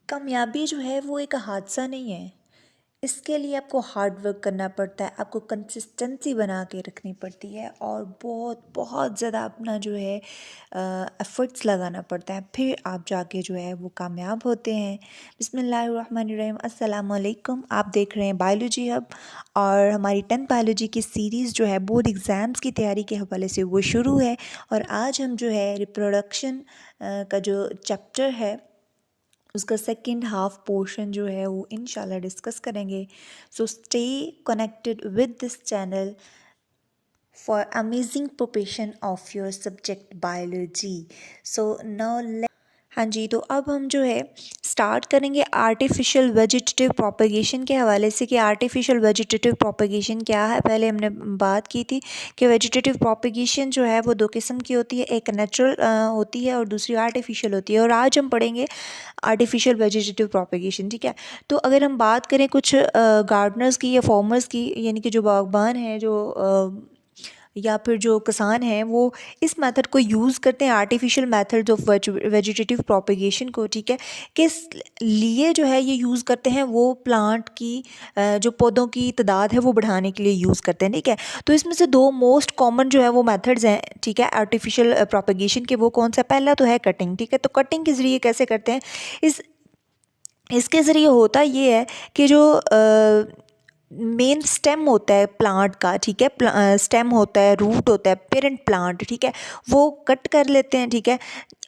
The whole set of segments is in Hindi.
कामयाबी जो है वो एक हादसा नहीं है। इसके लिए आपको हार्ड वर्क करना पड़ता है, आपको कंसिस्टेंसी बना के रखनी पड़ती है और बहुत बहुत ज़्यादा अपना जो है एफ़र्ट्स लगाना पड़ता है, फिर आप जाके जो है वो कामयाब होते हैं। बिस्मिल्लाहिर्रहमानिर्रहीम, अस्सलाम वालेकुम। आप देख रहे हैं बायोलॉजी हब और हमारी 10th बायोलॉजी की सीरीज़ जो है बोर्ड एग्ज़ाम्स की तैयारी के हवाले से वो शुरू है। और आज हम जो है रिप्रोडक्शन का जो चैप्टर है उसका सेकंड हाफ पोर्शन जो है वो इंशाल्लाह डिस्कस करेंगे। So stay connected with this channel for amazing preparation of your subject biology. So now हाँ जी, तो अब हम जो है स्टार्ट करेंगे आर्टिफिशियल वेजिटेटिव प्रोपेगेशन के हवाले से कि आर्टिफिशियल वेजिटेटिव प्रोपेगेशन क्या है। पहले हमने बात की थी कि वेजिटेटिव प्रोपेगेशन जो है वो दो किस्म की होती है, एक नेचुरल होती है और दूसरी आर्टिफिशियल होती है। और आज हम पढ़ेंगे आर्टिफिशियल वेजिटेटिव प्रोपेगेशन, ठीक है। तो अगर हम बात करें कुछ गार्डनर्स की या फार्मर्स की, यानी कि जो बागबान हैं, जो या फिर जो किसान हैं, वो इस मेथड को यूज़ करते हैं, artificial methods of vegetative propagation को, ठीक है। किस लिए जो है ये यूज़ करते हैं, वो प्लांट की जो पौधों की तादाद है वो बढ़ाने के लिए यूज़ करते हैं, ठीक है। तो इसमें से दो मोस्ट कॉमन जो है वो मेथड्स हैं, ठीक है, आर्टिफिशियल प्रोपेगेशन के। वो कौन सा? पहला तो है कटिंग, ठीक है। तो कटिंग के ज़रिए कैसे करते हैं? इस इसके ज़रिए होता ये है कि जो मेन स्टेम होता है प्लांट का, ठीक है, स्टेम होता है, रूट होता है, पेरेंट प्लांट, ठीक है, वो कट कर लेते हैं, ठीक है।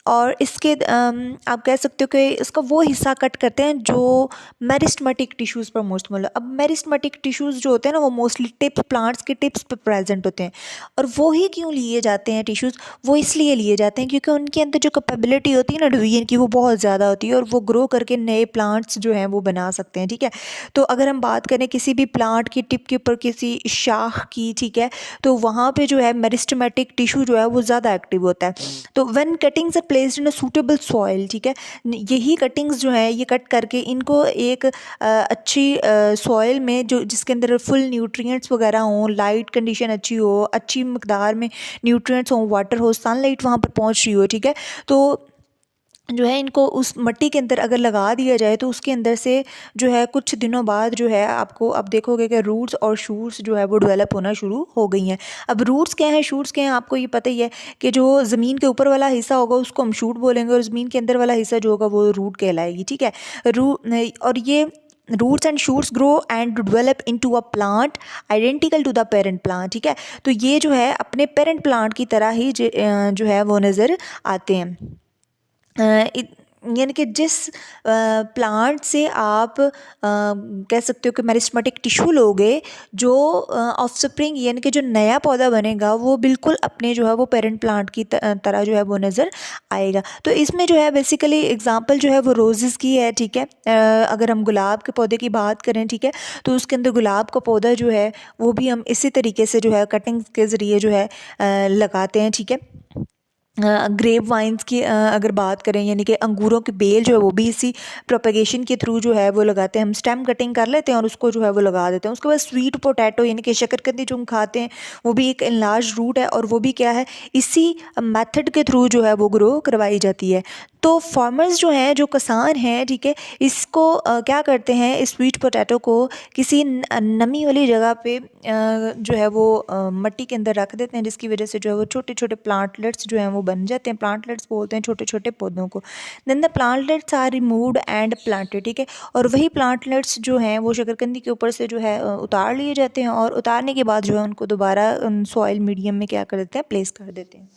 और इसके आप कह सकते हो कि इसका वो हिस्सा कट करते हैं जो मेरिस्टेमेटिक टिश्यूज़ पर मोस्ट मतलब। अब मेरिस्टेमेटिक टिश्यूज़ जो होते हैं ना, वो मोस्टली टिप्स, प्लांट्स के टिप्स पर प्रेजेंट होते हैं। और वो ही क्यों लिए जाते हैं टिश्यूज़? वो इसलिए लिए जाते हैं क्योंकि उनके अंदर जो कैपेबिलिटी होती है ना डिवीजन की, वो बहुत ज़्यादा होती है और वो ग्रो करके नए प्लांट्स जो हैं वो बना सकते हैं, ठीक है। तो अगर हम बात करें किसी भी प्लांट की टिप के ऊपर किसी शाख की, ठीक है, तो वहाँ पे जो है मेरिस्टेमेटिक टिश्यू जो है वो ज़्यादा एक्टिव होता है। तो when cuttings are placed in a suitable soil, ठीक है, यही कटिंग्स जो है ये कट करके इनको एक अच्छी सॉइल में, जो जिसके अंदर फुल न्यूट्रिएंट्स वगैरह हों, लाइट कंडीशन अच्छी हो, अच्छी मकदार में न्यूट्रिएंट्स हों, वाटर हो, सनलाइट वहाँ पर पहुँच रही हो, ठीक है, तो जो है इनको उस मिट्टी के अंदर अगर लगा दिया जाए तो उसके अंदर से जो है कुछ दिनों बाद जो है आपको अब देखोगे कि रूट्स और शूट्स जो है वो डेवलप होना शुरू हो गई हैं। अब रूट्स क्या है, शूट्स क्या हैं, आपको ये पता ही है कि जो ज़मीन के ऊपर वाला हिस्सा होगा उसको हम शूट बोलेंगे और ज़मीन के अंदर वाला हिस्सा जो होगा वो रूट कहलाएगी, ठीक है। और ये roots and shoots grow and develop into a plant identical to the parent plant, ठीक है। तो ये जो है अपने पेरेंट प्लांट की तरह ही जो है वो नज़र आते हैं। यानी कि जिस प्लांट से आप कह सकते हो कि मेरिस्टेमेटिक टिश्यू लोगे, जो ऑफस्प्रिंग यानी कि जो नया पौधा बनेगा वो बिल्कुल अपने जो है वो पेरेंट प्लांट की तरह जो है वो नज़र आएगा। तो इसमें जो है बेसिकली एग्जांपल जो है वो रोज़ेज़ की है, ठीक है। अगर हम गुलाब के पौधे की बात करें, ठीक है, तो उसके अंदर गुलाब का पौधा जो है वो भी हम इसी तरीके से जो है कटिंग के ज़रिए जो है लगाते हैं, ठीक है। ग्रेप वाइन्स की अगर बात करें, यानी कि अंगूरों के बेल जो है वो भी इसी प्रोपेगेशन के थ्रू जो है वो लगाते हैं। हम स्टेम कटिंग कर लेते हैं और उसको जो है वो लगा देते हैं। उसके बाद स्वीट पोटैटो यानी कि शकरकंदी जो हम खाते हैं, वो भी एक इनलार्ज रूट है और वो भी क्या है, इसी मेथड के थ्रू जो है वो ग्रो करवाई जाती है। तो फार्मर्स जो हैं, जो किसान हैं, ठीक है, इसको क्या करते हैं, इस स्वीट पोटैटो को किसी नमी वाली जगह पे जो है वो मिट्टी के अंदर रख देते हैं, जिसकी वजह से जो है वो छोटे छोटे प्लांटलेट्स जो हैं वो बन जाते हैं। प्लांटलेट्स बोलते हैं छोटे छोटे पौधों को। Then the plantlets are removed and planted, ठीक है। और वही प्लांटलेट्स जो हैं वो शकरकंदी के ऊपर से जो है उतार लिए जाते हैं और उतारने के बाद जो है उनको दोबारा सॉइल मीडियम में क्या कर देते हैं, प्लेस कर देते हैं।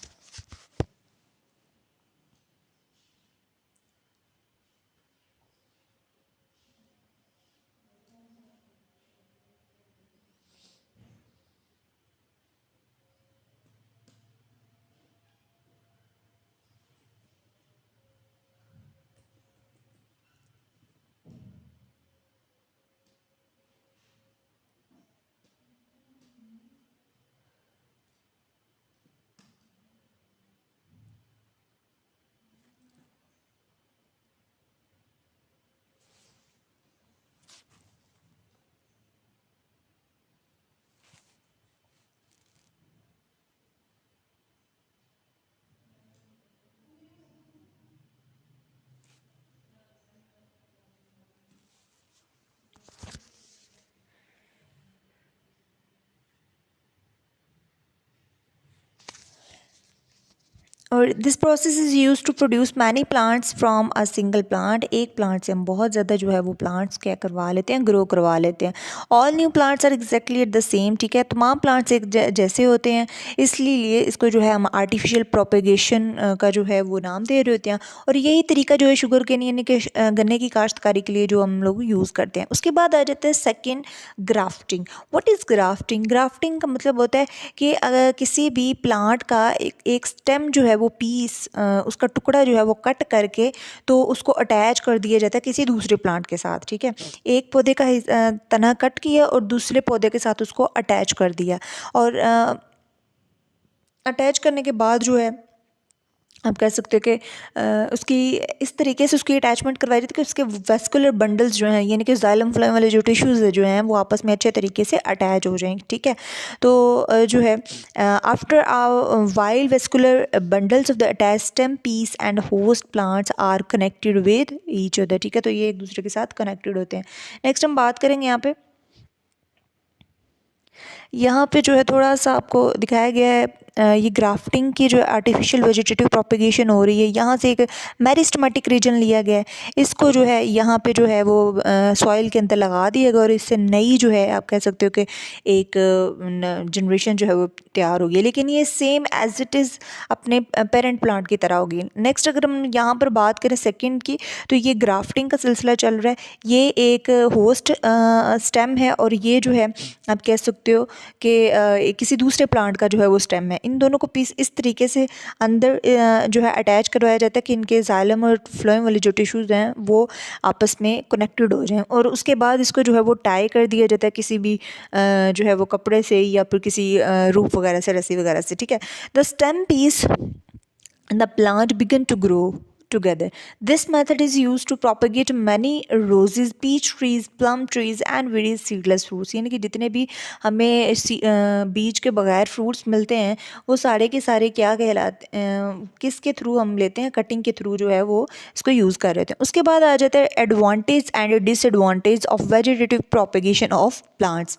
और this process is use to produce many plants from a single plant. एक प्लांट से हम बहुत ज़्यादा जो है वो प्लांट्स क्या करवा लेते हैं, ग्रो करवा लेते हैं। All new plants are exactly at the same, ठीक है, तमाम प्लांट्स एक जैसे होते हैं, इसलिए इसको जो है हम आर्टिफिशियल प्रोपेगेशन का जो है वो नाम दे रहे होते हैं। और यही तरीका जो है शुगर केन यानी कि गन्ने की काश्तकारी के लिए जो हम लोग यूज़ करते हैं। उसके बाद आ जाता है second, grafting. What is grafting? Grafting का मतलब होता है कि अगर किसी भी प्लांट का एक स्टेम जो है वो पीस, उसका टुकड़ा जो है वो कट करके तो उसको अटैच कर दिया जाता है किसी दूसरे प्लांट के साथ, ठीक है। एक पौधे का तना कट किया और दूसरे पौधे के साथ उसको अटैच कर दिया, और अटैच करने के बाद जो है आप कह सकते हो कि उसकी इस तरीके से उसकी अटैचमेंट करवाई जाती है कि उसके वेस्कुलर बंडल्स जो हैं यानी कि जाइलम फ्लोएम वाले जो टिश्यूज़ जो हैं वो आपस में अच्छे तरीके से अटैच हो जाएंगे, ठीक है। तो जो है after while vascular bundles of the attach stem piece and host plants are connected with each other, ठीक है। तो ये एक दूसरे के साथ कनेक्टेड होते हैं। नेक्स्ट हम बात करेंगे यहाँ पे जो है थोड़ा सा आपको दिखाया गया है ये ग्राफ्टिंग की जो आर्टिफिशियल वेजिटेटिव प्रोपेगेशन हो रही है। यहाँ से एक मेरिस्टेमेटिक रीजन लिया गया है, इसको जो है यहाँ पे जो है वो सॉइल के अंदर लगा दिया गया और इससे नई जो है आप कह सकते हो कि एक जनरेशन जो है वो तैयार होगी, लेकिन ये सेम एज इट इज़ अपने पेरेंट प्लांट की तरह होगी। नेक्स्ट अगर हम यहाँ पर बात करें सेकेंड की, तो ये ग्राफ्टिंग का सिलसिला चल रहा है। ये एक होस्ट स्टेम है और ये जो है आप कह सकते हो कि किसी दूसरे प्लांट का जो है वो स्टेम है। इन दोनों को पीस इस तरीके से अंदर जो है अटैच करवाया जाता है कि इनके जाइलम और फ्लोएम वाले जो टिश्यूज़ हैं वो आपस में कनेक्टेड हो जाएं, और उसके बाद इसको जो है वो टाई कर दिया जाता है किसी भी जो है वो कपड़े से या फिर किसी रूफ वगैरह से, रस्सी वगैरह से, ठीक है। The stem piece the plant begin to grow together. This method is used to propagate many roses, peach trees, plum trees and various seedless fruits। यानी कि जितने भी हमें बीज के बगैर फ्रूट्स मिलते हैं वो सारे के सारे क्या कहलाते किसके थ्रू हम लेते हैं, कटिंग के थ्रू जो है वो इसको यूज़ कर रहे थे। उसके बाद आ जाता है advantage and disadvantage of vegetative propagation of plants.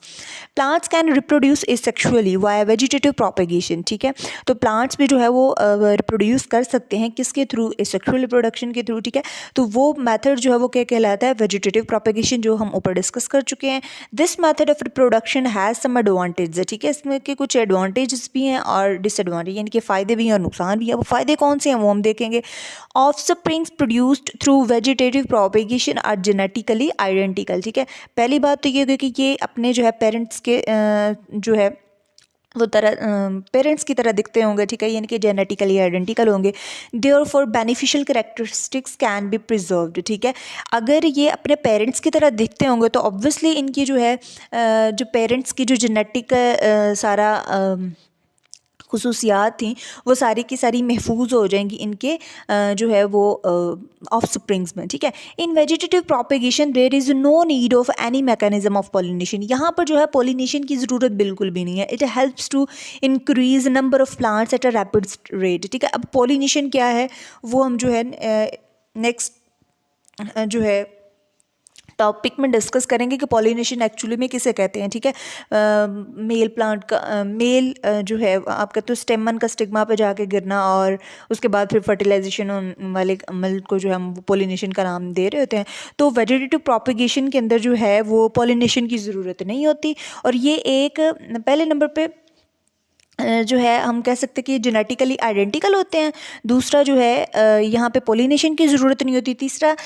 Plants can reproduce asexually via vegetative propagation, ठीक है। तो प्लांट्स भी जो है वो रिप्रोड्यूस कर सकते हैं किसके थ्रू, एसेक्सुअल रिप्रोडक्शन के थ्रू, ठीक है। तो वो मेथड जो है वो क्या कहलाता है, वेजिटेटिव प्रोपेगेशन, जो हम ऊपर डिस्कस कर चुके हैं। This method of reproduction has some advantage, ठीक है। इसमें के कुछ एडवांटेजेस भी हैं और डिसएडवांटेज यानी कि फ़ायदे भी हैं और नुकसान भी है। वो फ़ायदे कौन से हैं वो हम देखेंगे। Offsprings produced through vegetative propagation are genetically identical, ठीक है। पहली बात तो ये होगी कि ये अपने जो है पेरेंट्स के जो है वो तरह पेरेंट्स की तरह दिखते होंगे, ठीक है, यानी कि जेनेटिकली आइडेंटिकल होंगे। Therefore beneficial characteristics can be preserved, ठीक है। अगर ये अपने पेरेंट्स की तरह दिखते होंगे तो ऑब्वियसली इनकी जो है जो पेरेंट्स की जो जेनेटिक सारा खुसूसियात थी वो सारी की सारी महफूज हो जाएंगी इनके जो है वो ऑफस्प्रिंग्स में, ठीक है। In vegetative propagation there is no need of any mechanism of pollination. यहाँ पर जो है पॉलिनेशन की ज़रूरत बिल्कुल भी नहीं है। It helps to increase number of plants at a rapid rate, ठीक है। अब पॉलिनेशन क्या है वो हम जो है नेक्स्ट जो है टॉपिक में डिस्कस करेंगे कि पॉलिनेशन एक्चुअली में किसे कहते हैं, ठीक है। मेल प्लांट का मेल जो है आप कहते हो स्टेमन का स्टिग्मा पे जाके गिरना और उसके बाद फिर फर्टिलाइजेशन वाले अमल को जो हम पॉलिनेशन का नाम दे रहे होते हैं। तो वेजिटेटिव प्रोपेगेशन के अंदर जो है वो पॉलिनेशन की ज़रूरत नहीं होती, और ये एक पहले नंबर पे जो है हम कह सकते हैं कि जेनेटिकली आइडेंटिकल होते हैं। दूसरा जो है यहाँ पे पॉलिनेशन की ज़रूरत नहीं होती। तीसरा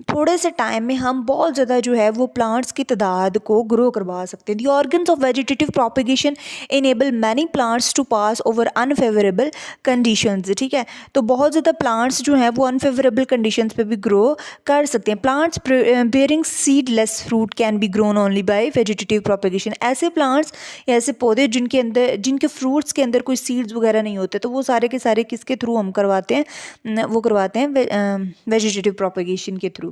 थोड़े से टाइम में हम बहुत ज़्यादा जो है वो प्लांट्स की तादाद को ग्रो करवा सकते हैं। The organs of vegetative propagation enable many plants to pass over unfavourable conditions, ठीक है। तो बहुत ज़्यादा प्लांट्स जो हैं वो अनफेवरेबल कंडीशंस पे भी ग्रो कर सकते हैं। Plants bearing seedless fruit can be grown only by vegetative propagation. ऐसे प्लांट्स या ऐसे पौधे जिनके फ्रूट्स के अंदर कोई सीड्स वगैरह नहीं होते, तो वो सारे के सारे किसके थ्रू हम करवाते हैं, वो करवाते हैं वेजिटेटिव प्रोपेगेशन के थ्रू।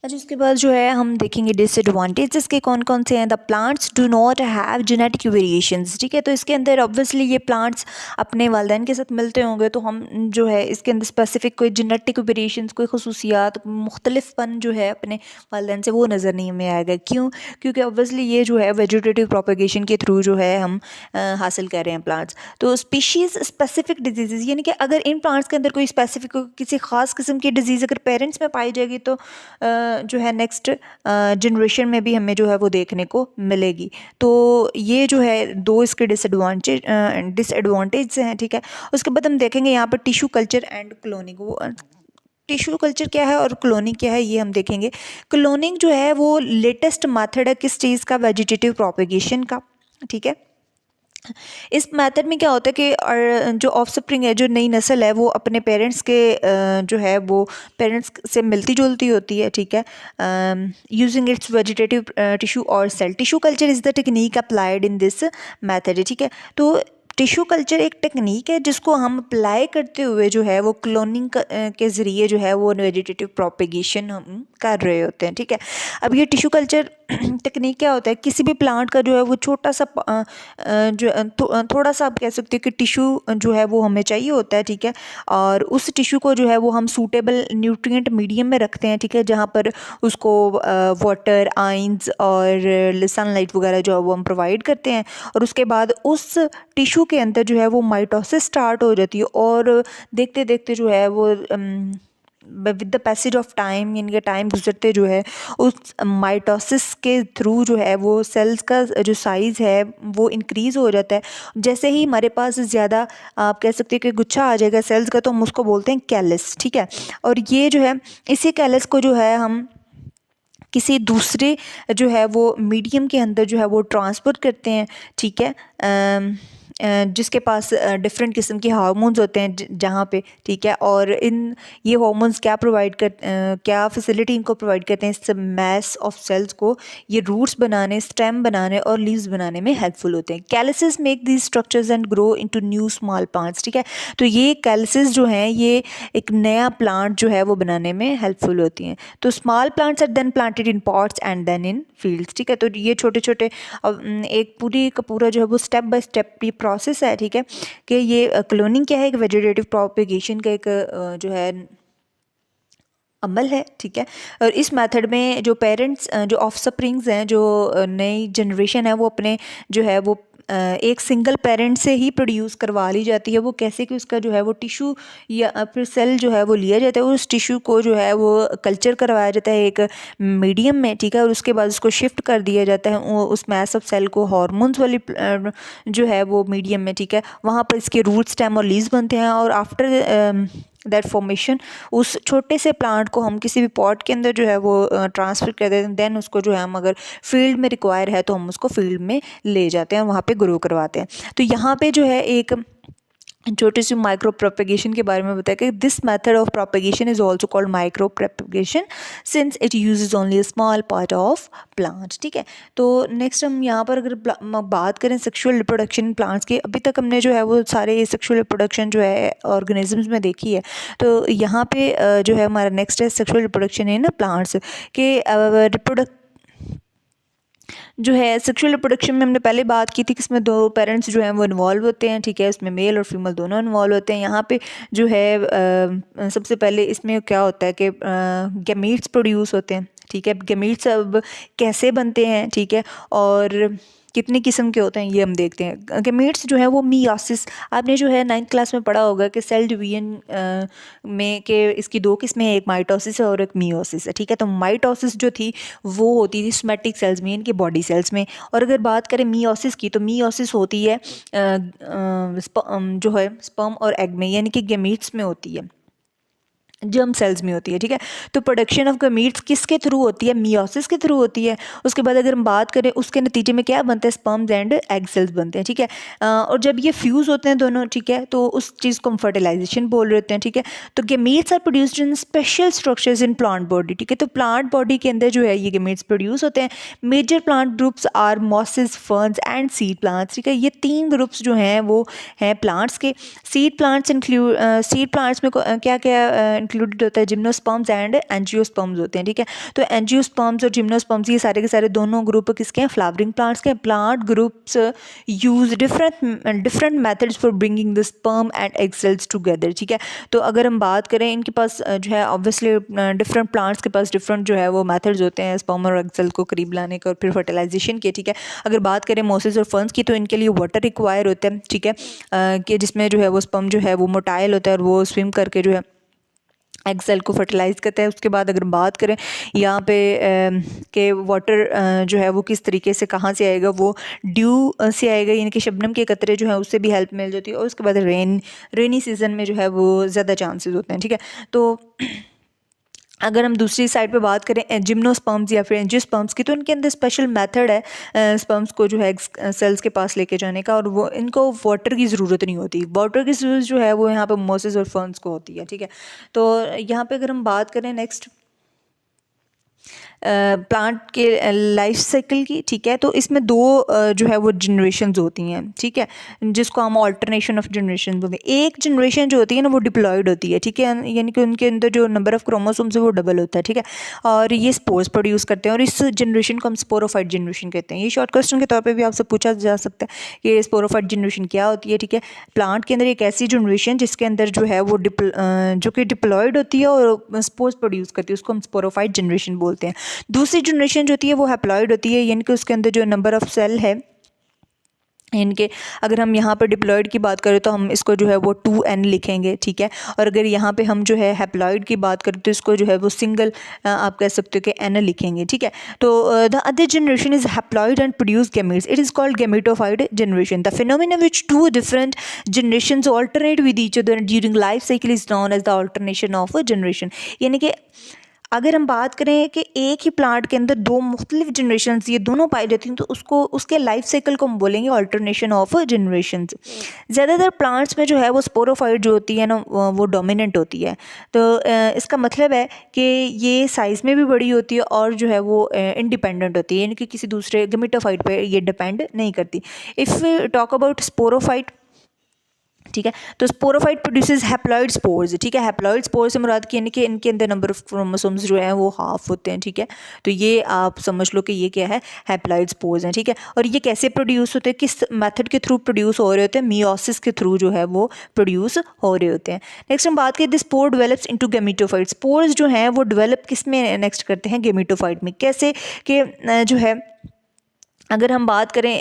अच्छा, उसके बाद जो है हम देखेंगे डिसएडवांटेजेस के कौन कौन से हैं। The plants do not have genetic variations, ठीक है। तो इसके अंदर ऑब्वियसली ये प्लांट्स अपने वालिदैन के साथ मिलते होंगे, तो हम जो है इसके अंदर स्पेसिफिक कोई जेनेटिक वेरिएशंस, कोई खसूसियात, मुख्तलिफपन जो है अपने वालिदैन से वो नज़र नहीं हमें आएगा। क्यों? क्योंकि ऑब्वियसली ये जो है वेजिटेटिव प्रोपेगेशन के थ्रू जो है हम हासिल कर रहे हैं प्लांट्स। तो स्पीशीज़ स्पेसिफिक डिजीज़, यानी कि अगर इन प्लांट्स के अंदर कोई स्पेसिफिक किसी ख़ास किस्म की डिजीज़ अगर पेरेंट्स में पाई जाएगी तो जो है नेक्स्ट जनरेशन में भी हमें जो है वो देखने को मिलेगी। तो ये जो है दो इसके डिसएडवांटेज हैं, ठीक है। उसके बाद हम देखेंगे यहाँ पर टिश्यू कल्चर एंड क्लोनिंग। वो टिश्यू कल्चर क्या है और क्लोनिंग क्या है ये हम देखेंगे। क्लोनिंग जो है वो लेटेस्ट मेथड है किस चीज़ का? वेजिटेटिव प्रोपेगेशन का, ठीक है। इस मेथड में क्या होता है कि जो ऑफस्प्रिंग है, जो नई नस्ल है, वो अपने पेरेंट्स के जो है वो पेरेंट्स से मिलती जुलती होती है, ठीक है। यूजिंग इट्स वेजिटेटिव टिश्यू और cell. Tissue culture is the technique applied in this method, ठीक है। तो टिश्यू कल्चर एक टेक्निक है जिसको हम अप्लाई करते हुए जो है वो क्लोनिंग के ज़रिए जो है वो वेजिटेटिव प्रोपेगेशन हम कर रहे होते हैं, ठीक है। अब ये टिश्यू कल्चर टेक्निक क्या होता है? किसी भी प्लांट का जो है वो छोटा सा थोड़ा सा आप कह सकते हैं कि टिश्यू जो है वो हमें चाहिए होता है, ठीक है। और उस टिश्यू को जो है वो हम सूटेबल न्यूट्रिएंट मीडियम में रखते हैं, ठीक है, जहाँ पर उसको वाटर, आयंस और सनलाइट वगैरह जो है वो हम प्रोवाइड करते हैं। और उसके बाद उस टिश्यू के अंदर जो है वो माइटोसिस स्टार्ट हो जाती है, और देखते देखते जो है वो with the passage of time, यानी कि टाइम गुजरते जो है उस माइटोसिस के थ्रू जो है वो सेल्स का जो साइज़ है वो इंक्रीज़ हो जाता है। जैसे ही हमारे पास ज़्यादा आप कह सकते हैं कि गुच्छा आ जाएगा सेल्स का, तो हम उसको बोलते हैं कैलस, ठीक है। और ये जो है इसी कैलस को जो है हम किसी दूसरे जो है वो मीडियम के अंदर जो है वो ट्रांसफ़र करते हैं, ठीक है। जिसके पास डिफरेंट किस्म के हार्मोन्स होते हैं जहाँ पे, ठीक है। और इन ये हार्मोन्स क्या फैसिलिटी इनको प्रोवाइड करते हैं? इस मैस ऑफ सेल्स को ये रूट्स बनाने, स्टेम बनाने और लीव्स बनाने में हेल्पफुल होते हैं। Calluses make these structures and grow into new small plants, ठीक है। तो ये कैलसेस जो हैं ये एक नया प्लांट जो है वो बनाने में हेल्पफुल होती हैं। तो small plants are then planted in pots and then in fields, ठीक है। तो ये छोटे छोटे एक पूरी का पूरा जो है वो स्टेप बाय स्टेप ये प्रोसेस है, ठीक है। कि ये क्लोनिंग क्या है? एक वेजिटेटिव प्रोपेगेशन का एक जो है अमल है, ठीक है। और इस मेथड में जो पेरेंट्स जो ऑफस्प्रिंग्स हैं, जो नई जनरेशन है, वो अपने जो है वो एक सिंगल पेरेंट से ही प्रोड्यूस करवा ली जाती है। वो कैसे कि उसका जो है वो टिश्यू या फिर सेल जो है वो लिया जाता है, उस टिश्यू को जो है वो कल्चर करवाया जाता है एक मीडियम में, ठीक है। और उसके बाद उसको शिफ्ट कर दिया जाता है उस मैस ऑफ सेल को हार्मोन्स वाली जो है वो मीडियम में, ठीक है। वहाँ पर इसके रूट, स्टेम और लीव्स बनते हैं। और आफ्टर दैट फॉर्मेशन उस छोटे से प्लांट को हम किसी भी पॉट के अंदर जो है वो ट्रांसफ़र कर देते हैं। देन उसको जो है हम अगर फील्ड में रिक्वायर है तो हम उसको फील्ड में ले जाते हैं, वहाँ पे ग्रो करवाते हैं। तो यहाँ पे जो है एक छोटी सी माइक्रो प्रोपेगेशन के बारे में बताया कि this method of propagation is also called micro propagation since it uses only a small part of plants, ठीक है। तो नेक्स्ट हम यहाँ पर अगर बात करें सेक्सुअल रिप्रोडक्शन प्लांट्स की, अभी तक हमने जो है वो सारे सेक्सुअल रिप्रोडक्शन जो है ऑर्गेनिजम्स में देखी है। तो यहाँ पे जो है हमारा नेक्स्ट है सेक्सुअल रिप्रोडक्शन इन प्लांट्स के जो है सेक्सुअल रिप्रोडक्शन में हमने पहले बात की थी कि इसमें दो पेरेंट्स जो हैं वो इन्वॉल्व होते हैं, ठीक है। इसमें मेल और फीमेल दोनों इन्वॉल्व होते हैं। यहाँ पे जो है सबसे पहले इसमें क्या होता है कि गैमीट्स प्रोड्यूस होते हैं, ठीक है। गैमीट्स अब कैसे बनते हैं, ठीक है, और कितने किस्म के होते हैं ये हम देखते हैं। गैमीट्स जो है वो मियोसिस, आपने जो है 9th क्लास में पढ़ा होगा कि सेल डिवीजन में के इसकी दो किस्में हैं, एक माइटोसिस है और एक मियोसिस है, ठीक है। तो माइटोसिस जो थी वो होती थी सोमैटिक सेल्स में, इनके बॉडी सेल्स में। और अगर बात करें मियोसिस की, तो मियोसिस होती है जो है स्पर्म और एग में, यानी कि गैमीट्स में होती है, जर्म सेल्स में होती है, ठीक है। तो प्रोडक्शन ऑफ गैमीट्स किसके थ्रू होती है? मियोसिस के थ्रू होती है। उसके बाद अगर हम बात करें उसके नतीजे में क्या बनता है? स्पर्म्स एंड एग सेल्स बनते हैं, ठीक है। और जब ये फ्यूज़ होते हैं दोनों, ठीक है, तो उस चीज़ को हम फर्टिलाइजेशन बोल रहे होते हैं, ठीक है। तो gametes are produced in special structures in plant body, ठीक है। तो प्लांट बॉडी के अंदर जो है ये गैमीट्स प्रोड्यूस होते हैं। Major plant groups are mosses, ferns and seed plants, ठीक है। ये 3 ग्रुप्स जो हैं वो हैं प्लांट्स के। सीड प्लांट्स में क्या क्या इंक्लूडेड होता है जिम्नोस्पर्म्स एंड एंजियोस्पर्म्स होते हैं, ठीक है। तो एंजियोस्पर्म्स और जिम्नोस्पर्म्स ये सारे के सारे दोनों ग्रुप किसके हैं, फ्लावरिंग प्लांट्स के। Plant groups use different methods for bringing the sperm and egg cells together, ठीक है। तो अगर हम बात करें इनके पास जो है ऑब्वियसली डिफरेंट प्लांट्स के पास डिफरेंट जो है वो मेथड्स होते हैं स्पर्म और एग सेल को करीब लाने के और फिर फर्टिलाइजेशन के, ठीक है। अगर बात करें मोसेस और फर्न्स की तो इनके लिए वाटर रिक्वायर होता है, ठीक है, कि जिसमें जो है वो स्पर्म जो है वो मोटाइल होता है और वो स्विम करके जो है एग सेल को फर्टिलाइज़ करता है। उसके बाद अगर बात करें यहाँ पे के वाटर जो है वो किस तरीके से कहाँ से आएगा, वो ड्यू से आएगा, यानी कि शबनम के कतरे जो है उससे भी हेल्प मिल जाती है। और उसके बाद रेनी सीजन में जो है वो ज़्यादा चांसेस होते हैं, ठीक है। तो अगर हम दूसरी साइड पे बात करें जिम्नोस्पर्म्स या फिर एंजियोस्पर्म्स की, तो इनके अंदर स्पेशल मेथड है स्पर्म्स को जो है सेल्स के पास लेके जाने का, और वो इनको वाटर की ज़रूरत नहीं होती। वाटर की ज़रूरत जो है वो यहाँ पे मोसेस और फर्न्स को होती है, ठीक है। तो यहाँ पे अगर हम बात करें नेक्स्ट प्लांट के लाइफ साइकिल की, ठीक है, तो इसमें दो जो है वो जनरेशन्स होती हैं, ठीक है, जिसको हम ऑल्टरनेशन ऑफ जनरेशन बोलते हैं। एक जनरेशन जो होती है ना वो डिप्लॉयड होती है, ठीक है, यानी कि उनके अंदर जो नंबर ऑफ क्रोमोसोम्स है वो डबल होता है, ठीक है, और ये स्पोर्स प्रोड्यूस करते हैं, और इस जनरेशन को हम स्पोरोफाइट जनरेशन कहते हैं। ये शॉर्ट क्वेश्चन के तौर पर भी आपसे पूछा जा सकता है कि स्पोरोफाइट जनरेशन क्या होती है, ठीक है। प्लांट के अंदर एक ऐसी जनरेशन जिसके अंदर जो है वो जो कि डिप्लॉयड होती है और स्पोर्स प्रोड्यूस करती है, उसको हम स्पोरोफाइट जनरेशन बोलते हैं। दूसरी जनरेशन जो होती है वो हैप्लॉइड होती है, यानी कि उसके अंदर जो नंबर ऑफ सेल है इनके, अगर हम यहाँ पर डिप्लॉयड की बात करें तो हम इसको जो है वो 2n लिखेंगे, ठीक है। और अगर यहाँ पे हम जो है हैप्लॉइड की बात करें तो इसको जो है वो सिंगल आप कह सकते हो कि n लिखेंगे, ठीक है। तो the other generation is haploid and produce gametes, it is called gametophyte generation. The phenomena which two different generations alternate with each other during life cycle is known as the alternation of a generation. यानी कि अगर हम बात करें कि एक ही प्लांट के अंदर दो मुख्तलिफ जनरेशन्स ये दोनों पाई जाती हैं तो उसको उसके लाइफ साइकिल को हम बोलेंगे ऑल्टरनेशन ऑफ जनरेशन्स। ज़्यादातर प्लांट्स में जो है वो स्पोरोफाइट जो होती है ना वो डोमिनेंट होती है। तो इसका मतलब है कि ये साइज़ में भी बड़ी होती है और जो है वो इंडिपेंडेंट होती है, यानी कि किसी दूसरे गमीटोफाइट पर ये डिपेंड नहीं करती। इफ़ टॉक अबाउट स्पोरोफाइट, ठीक है, तो स्पोरोफाइट प्रोड्यूसेस हैप्लॉइड स्पोर्स, ठीक है। हैप्लॉइड स्पोर्स से मुराद की यानी कि इनके अंदर नंबर ऑफ क्रोमोसोम्स जो है वो हाफ होते हैं, ठीक है। तो ये आप समझ लो कि ये क्या है, हैप्लॉइड स्पोर्स हैं, ठीक है। और ये कैसे प्रोड्यूस होते हैं, किस मेथड के थ्रू प्रोड्यूस हो रहे होते हैं, मियोसिस के थ्रू जो है वो प्रोड्यूस हो रहे होते हैं। नेक्स्ट हम बात करें the spore develops into gametophyte. Spores जो हैं वो डेवलप किस में नेक्स्ट करते हैं, गैमेटोफाइट में। कैसे कि जो है अगर हम बात करें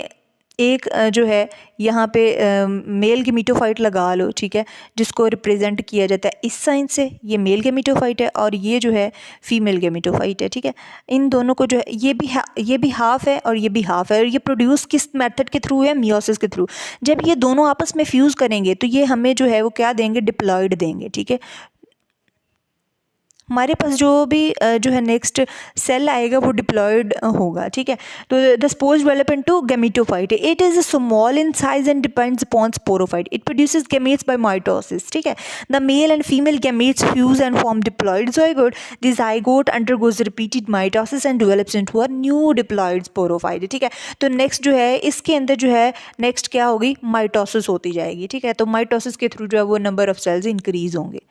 एक जो है यहाँ पे मेल गैमेटोफाइट लगा लो, ठीक है, जिसको रिप्रेजेंट किया जाता है इस साइन से, ये मेल गैमेटोफाइट है और ये जो है फीमेल गैमेटोफाइट है, ठीक है। इन दोनों को जो है ये भी हाफ है और ये भी हाफ है, और ये प्रोड्यूस किस मेथड के थ्रू है, मियोसिस के थ्रू। जब ये दोनों आपस में फ्यूज़ करेंगे तो ये हमें जो है वो क्या देंगे, डिप्लॉयड देंगे, ठीक है। हमारे पास जो भी जो है नेक्स्ट सेल आएगा वो डिप्लॉयड होगा, ठीक है। तो the spores develop into gametophyte, it is small in size and depends upon sporophyte, it produces gametes by mitosis, ठीक है। The male and female gametes fuse and form diploid zygote, the zygote undergoes repeated mitosis and develops into a new diploid sporophyte, ठीक है। तो नेक्स्ट जो है इसके अंदर जो है नेक्स्ट क्या होगी, माइटोसिस होती जाएगी, ठीक है। तो माइटोसिस के थ्रू जो है वो नंबर ऑफ सेल्स इंक्रीज होंगे।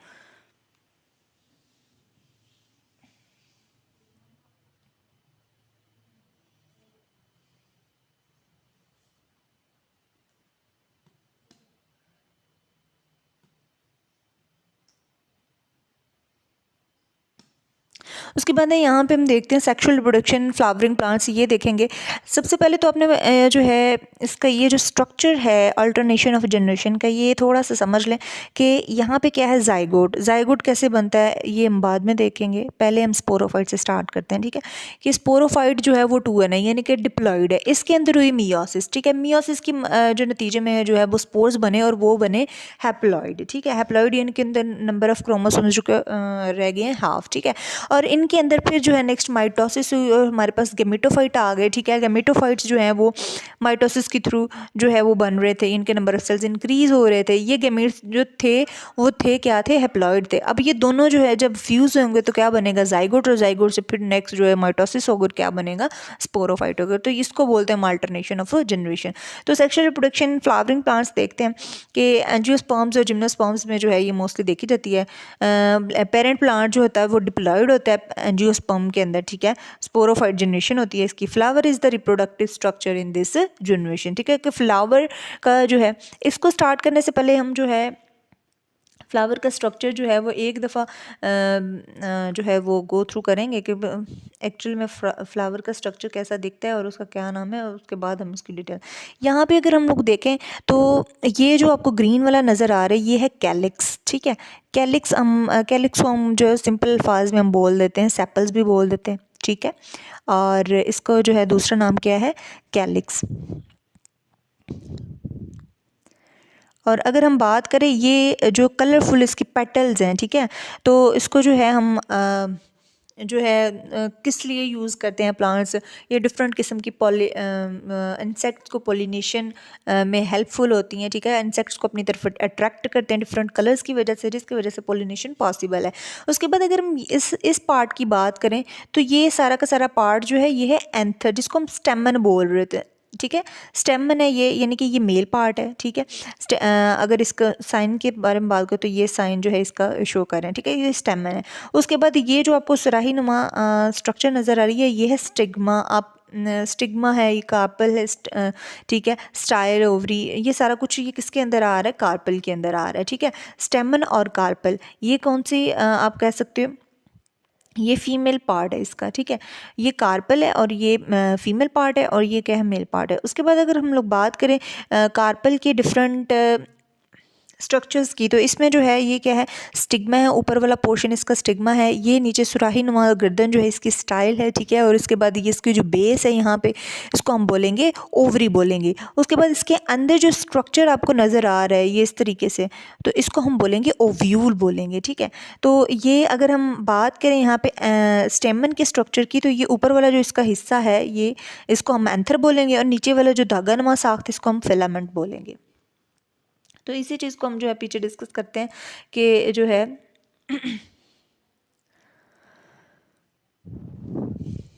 उसके बाद यहाँ पे हम देखते हैं सेक्सुअल रिप्रोडक्शन फ्लावरिंग प्लांट्स, ये देखेंगे। सबसे पहले तो आपने जो है इसका ये जो स्ट्रक्चर है अल्टरनेशन ऑफ जनरेशन का, ये थोड़ा सा समझ लें कि यहाँ पे क्या है, ज़ाइगोट। ज़ाइगोट कैसे बनता है ये हम बाद में देखेंगे, पहले हम स्पोरोफाइट से स्टार्ट करते हैं, ठीक है। कि स्पोरोफाइट जो है वो 2n है, यानी कि डिप्लॉयड है। इसके अंदर हुई मियोसिस, ठीक है। मियोसिस की जो नतीजे में जो है वो स्पोर्स बने और वो बने हैप्लॉयड, ठीक है। हैप्लॉयड यानी कि अंदर नंबर ऑफ क्रोमोसोम्स जो रह गए हैं हाफ, ठीक है। और इन इनके अंदर फिर जो है नेक्स्ट माइटोसिस हुई और हमारे पास गेमेटोफाइट आ गए, ठीक है। गेमेटोफाइट्स जो हैं वो माइटोसिस के थ्रू जो है वो बन रहे थे, इनके नंबर ऑफ सेल्स इंक्रीज हो रहे थे। ये गेमेट्स जो थे वो थे क्या थे, हैप्लॉइड थे। अब ये दोनों जो है जब फ्यूज होंगे तो क्या बनेगा, जाइगोट, और जाइगोट से फिर नेक्स्ट जो है माइटोसिस होगा, क्या बनेगा, स्पोरोफाइट होगा। तो इसको बोलते हैं अल्टरनेशन ऑफ जनरेशन। तो सेक्सुअल रिप्रोडक्शन फ्लावरिंग प्लांट्स देखते हैं कि एंजियोस्पर्म्स और जिम्नोस्पर्म्स में जो है ये मोस्टली देखी जाती है। पेरेंट प्लांट जो होता है वो डिप्लॉयड होता है एंजियोस्पर्म के अंदर, ठीक है। स्पोरोफाइट जनरेशन होती है इसकी। Flower is the reproductive structure in this generation, ठीक है। कि फ्लावर का जो है, इसको स्टार्ट करने से पहले हम जो है फ्लावर का स्ट्रक्चर जो है वो एक दफ़ा जो है वो गो थ्रू करेंगे कि एक्चुअल में फ्लावर का स्ट्रक्चर कैसा दिखता है और उसका क्या नाम है, और उसके बाद हम उसकी डिटेल। यहाँ पे अगर हम लोग देखें तो ये जो आपको ग्रीन वाला नज़र आ रहा है ये है कैलिक्स, ठीक है। कैलिक्स को हम जो है सिंपल अल्फाज में हम बोल देते हैं, सेपल्स भी बोल देते हैं, ठीक है। और इसका जो है दूसरा नाम क्या है, कैलिक्स। और अगर हम बात करें ये जो कलरफुल इसकी पेटल्स हैं, ठीक है, तो इसको जो है हम जो है किस लिए यूज़ करते हैं प्लांट्स, ये डिफरेंट किस्म की इंसेक्ट्स को पोलिनेशन में हेल्पफुल होती हैं, ठीक है। इंसेक्ट्स को अपनी तरफ अट्रैक्ट करते हैं डिफरेंट कलर्स की वजह से, जिसकी वजह से पोलिनेशन पॉसिबल है। उसके बाद अगर हम इस पार्ट की बात करें तो ये सारा का सारा पार्ट जो है ये है एंथर, जिसको हम स्टेमन बोल रहे थे, ठीक है। स्टेमन है ये, यानी कि ये मेल पार्ट है, ठीक है। अगर इसका साइन के बारे में बात करें तो ये साइन जो है इसका शो कर रहे हैं, ठीक है, ये स्टेमन है। उसके बाद ये जो आपको सुराही नुमा स्ट्रक्चर नज़र आ रही है ये है स्टिग्मा। आप स्टिग्मा है, ये कार्पल है, ठीक है। स्टाइल, ओवरी, ये सारा कुछ ये किसके अंदर आ रहा है, कार्पल के अंदर आ रहा है, ठीक है। स्टेमन और कार्पल ये कौन सी आप कह सकते हो, ये फीमेल पार्ट है इसका, ठीक है। ये कार्पल है और ये फीमेल पार्ट है, और ये क्या है, मेल पार्ट है। उसके बाद अगर हम लोग बात करें कार्पल के डिफरेंट स्ट्रक्चर्स की, तो इसमें जो है ये क्या है, स्टिग्मा है, ऊपर वाला पोर्शन इसका स्टिग्मा है, ये नीचे सुराही नुमा गर्दन जो है इसकी स्टाइल है, ठीक है। और उसके बाद ये इसकी जो बेस है यहाँ पे, इसको हम बोलेंगे ओवरी बोलेंगे। उसके बाद इसके अंदर जो स्ट्रक्चर आपको नज़र आ रहा है ये इस तरीके से, तो इसको हम बोलेंगे ओव्यूल बोलेंगे, ठीक है। तो ये अगर हम बात करें यहाँ पे स्टेमन के स्ट्रक्चर की, तो ये ऊपर वाला जो इसका हिस्सा है ये, इसको हम एंथर बोलेंगे, और नीचे वाला जो धागा नुमा साख्त इसको हम फिलामेंट बोलेंगे। तो इसी चीज़ को हम जो है पीछे डिस्कस करते हैं कि जो है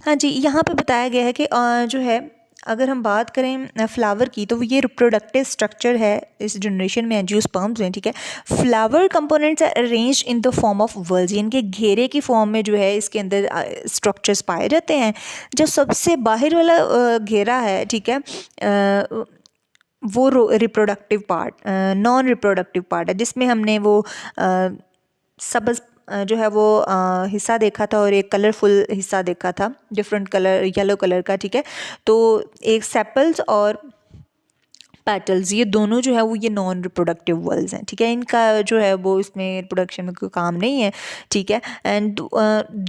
हाँ जी, यहाँ पे बताया गया है कि जो है अगर हम बात करें फ्लावर की, तो ये रिप्रोडक्टिव स्ट्रक्चर है इस जनरेशन में एंजियोस्पर्म्स में, ठीक है। Flower components are arranged in the form of whorls, इनके घेरे की फॉर्म में जो है इसके अंदर स्ट्रक्चर्स पाए जाते हैं। जो सबसे बाहर वाला घेरा है, ठीक है, वो reproductive part, non reproductive part है, जिसमें हमने वो सब्ज़ जो है वो हिस्सा देखा था और एक कलरफुल हिस्सा देखा था, डिफरेंट कलर, येलो कलर का, ठीक है। तो एक सेपल्स और पेटल्स, ये दोनों जो है वो ये नॉन रिप्रोडक्टिव वर्ल्स हैं, ठीक है। इनका जो है वो इसमें रिप्रोडक्शन में कोई काम नहीं है, ठीक है। एंड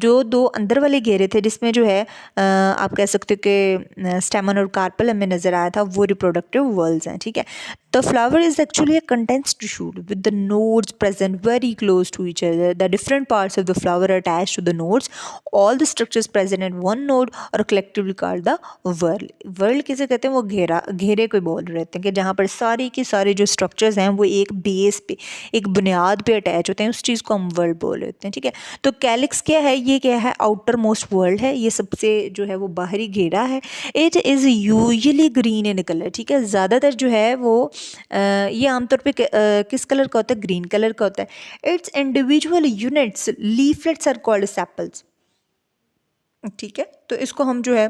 जो दो अंदर वाले घेरे थे जिसमें जो है आप कह सकते हो कि स्टेमन और कार्पल हमें नज़र आया था, वो रिप्रोडक्टिव वर्ल्स हैं, ठीक है। The flower is actually a condensed shoot with the nodes present very close to each other. The different parts of the flower are attached to the nodes. All the structures present in one node are collectively called the whorl. Whorl किसे कहते हैं, वो घेरा, घेरे को बोल रहे हैं कि जहाँ पर सारी की सारे जो स्ट्रक्चर्स हैं वो एक बेस पे, एक बुनियाद पे अटैच होते हैं, उस चीज़ को हम वर्ल्ड बोल रहे हैं, ठीक है। तो कैलिक्स क्या है, ये क्या है, आउटर मोस्ट वर्ल्ड है, ये सबसे जो है वो बाहरी घेरा है। It is usually green in colour, ठीक है। ज़्यादातर जो है वो ये आमतौर पे किस कलर का होता है, ग्रीन कलर का होता है। Its individual units leaflets are called sepals, ठीक है। तो इसको हम जो है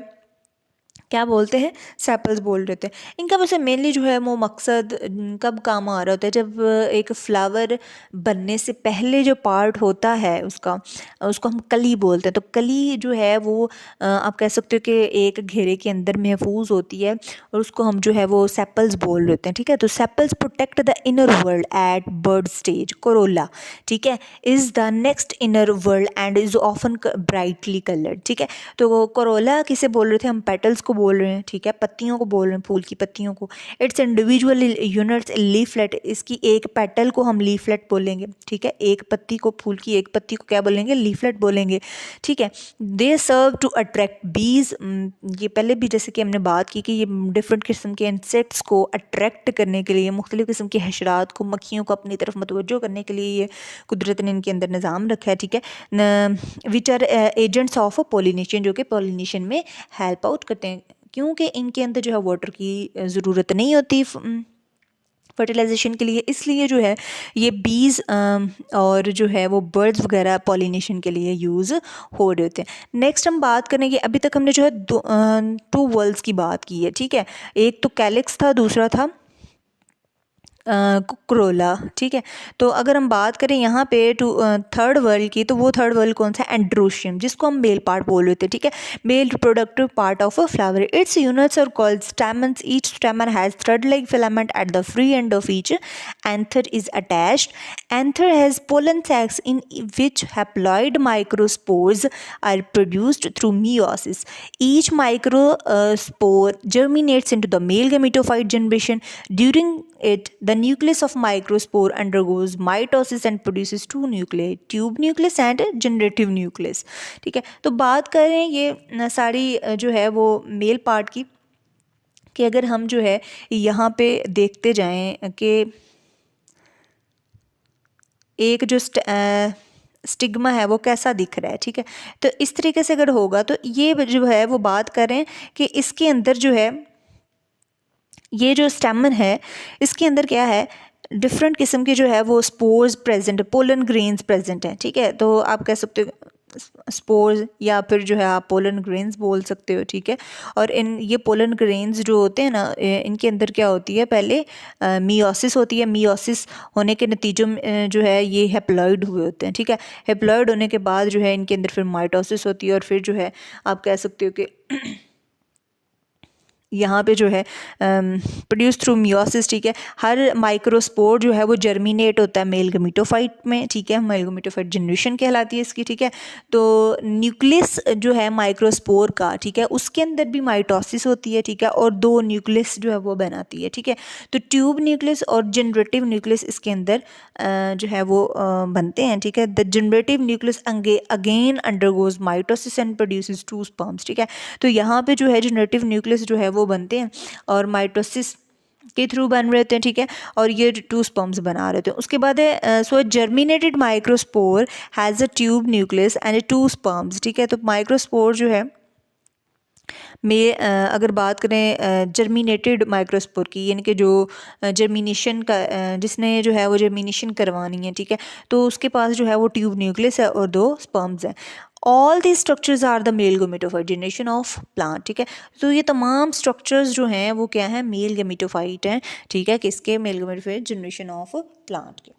क्या बोलते हैं, सेपल्स बोल रहे थे। इनका वैसे मेनली जो है वो मकसद कब काम आ रहा होता है, जब एक फ्लावर बनने से पहले जो पार्ट होता है उसका, उसको हम कली बोलते हैं। तो कली जो है वो आप कह सकते हो कि एक घेरे के अंदर महफूज होती है, और उसको हम जो है वो सेपल्स बोल रहे हैं, ठीक है। तो sepals protect the inner world at bud stage. Corolla, ठीक है, is the next inner world and is often brightly coloured, ठीक है। तो कोरोला किसे बोल रहे थे हम, पेटल्स को बोल रहे हैं, ठीक है, पत्तियों को बोल रहे हैं, फूल की पत्तियों को। इट्स इंडिविजुअल यूनिट्स लीफलेट, इसकी एक पेटल को हम लीफलेट बोलेंगे, ठीक है, एक पत्ती को, फूल की एक पत्ती को क्या बोलेंगे, लीफलेट बोलेंगे, ठीक है। दे सर्व टू अट्रैक्ट बीज, ये पहले भी जैसे कि हमने बात की कि ये डिफरेंट किस्म के इंसेक्ट्स को अट्रैक्ट करने के लिए, मुख्तलिफ़ किस्म के हशरात को, मक्खियों को अपनी तरफ मतवज्जो करने के लिए ये कुदरत ने इनके अंदर निज़ाम रखा है, ठीक है। Which are agents of pollination, जो कि पॉलिनेशन में हेल्प आउट करते हैं, क्योंकि इनके अंदर जो है वाटर की ज़रूरत नहीं होती फर्टिलाइजेशन के लिए, इसलिए जो है ये बीज और जो है वो बर्ड्स वगैरह पॉलिनेशन के लिए यूज़ हो रहे होते हैं। नेक्स्ट हम बात करेंगे, अभी तक हमने जो है टू वर्ल्ड्स की बात की है, ठीक है, एक तो कैलिक्स था, दूसरा था क्रोला, ठीक है। तो अगर हम बात करें यहाँ पे थर्ड वर्ल्ड की, तो वो थर्ड वर्ल्ड कौन सा, एंड्रोशियम, जिसको हम मेल पार्ट बोल रहे थे, ठीक है, male reproductive part of a flower. Its units are called stamens, each stamen has thread like filament at the free end of each anther is attached. Anther has pollen sacs in which haploid microspores are produced through meiosis. Each microspore germinates into the male gametophyte generation. During it, the nucleus of microspore undergoes mitosis and produces two nuclei, tube nucleus and generative nucleus, ठीक है। तो बात करें ये सारी जो है वो मेल पार्ट की, कि अगर हम जो है यहाँ पे देखते जाएं कि एक जो स्टिग्मा है वो कैसा दिख रहा है, ठीक है, तो इस तरीके से अगर होगा तो ये जो है वो बात करें कि इसके अंदर जो है ये जो स्टेमन है, इसके अंदर क्या है, डिफरेंट किस्म के जो है वो spores present, pollen grains present हैं, ठीक है। तो आप कह सकते हो स्पोर्स या फिर जो है आप पोलन ग्रेन्स बोल सकते हो, ठीक है। और इन ये पोलन ग्रेन्स जो होते हैं ना, इनके अंदर क्या होती है, पहले मियोसिस होती है, मियोसिस होने के नतीजों में जो है ये हेप्लॉइड हुए होते हैं, ठीक है। हेप्लॉइड होने के बाद जो है इनके अंदर फिर माइटोसिस होती है, और फिर जो है आप कह सकते हो कि यहाँ पे जो है प्रोड्यूस थ्रू मियोसिस, ठीक है। हर माइक्रोस्पोर जो है वो जर्मिनेट होता है मेल गमीटोफाइट में, ठीक है, मेल गमीटोफाइट जनरेशन कहलाती है इसकी, ठीक है। तो न्यूक्लियस जो है माइक्रोस्पोर का, ठीक है, उसके अंदर भी माइटोसिस होती है, ठीक है, और दो न्यूक्लियस जो है वो बनाती है, ठीक है। तो ट्यूब न्यूक्लियस और जनरेटिव न्यूक्लियस इसके अंदर जो है वो बनते हैं, ठीक है। The generative nucleus again undergoes mitosis and produces two sperms, ठीक है। तो यहाँ पे जो है जनरेटिव न्यूक्लियस जो है वो बनते हैं और माइटोसिस के थ्रू बन रहे होते हैं, ठीक है, और ये टू स्पर्म्स बना रहे होते हैं। उसके बाद है so germinated microspore has a tube nucleus and two sperms, ठीक है। तो माइक्रोस्पोर जो है में अगर बात करें जर्मिनेटेड माइक्रोस्पोर की, यानी कि जो जर्मिनेशन का जिसने जो है वो जर्मिनेशन करवानी है, ठीक है, तो उसके पास जो है वो ट्यूब न्यूक्लियस है और दो स्पर्म्स हैं। All the structures are the male gametophyte generation of plant, ठीक है। तो ये तमाम स्ट्रक्चर्स जो हैं वो क्या है, मेल गमीटोफाइट हैं, ठीक है, किसके, male gametophyte generation of plant के।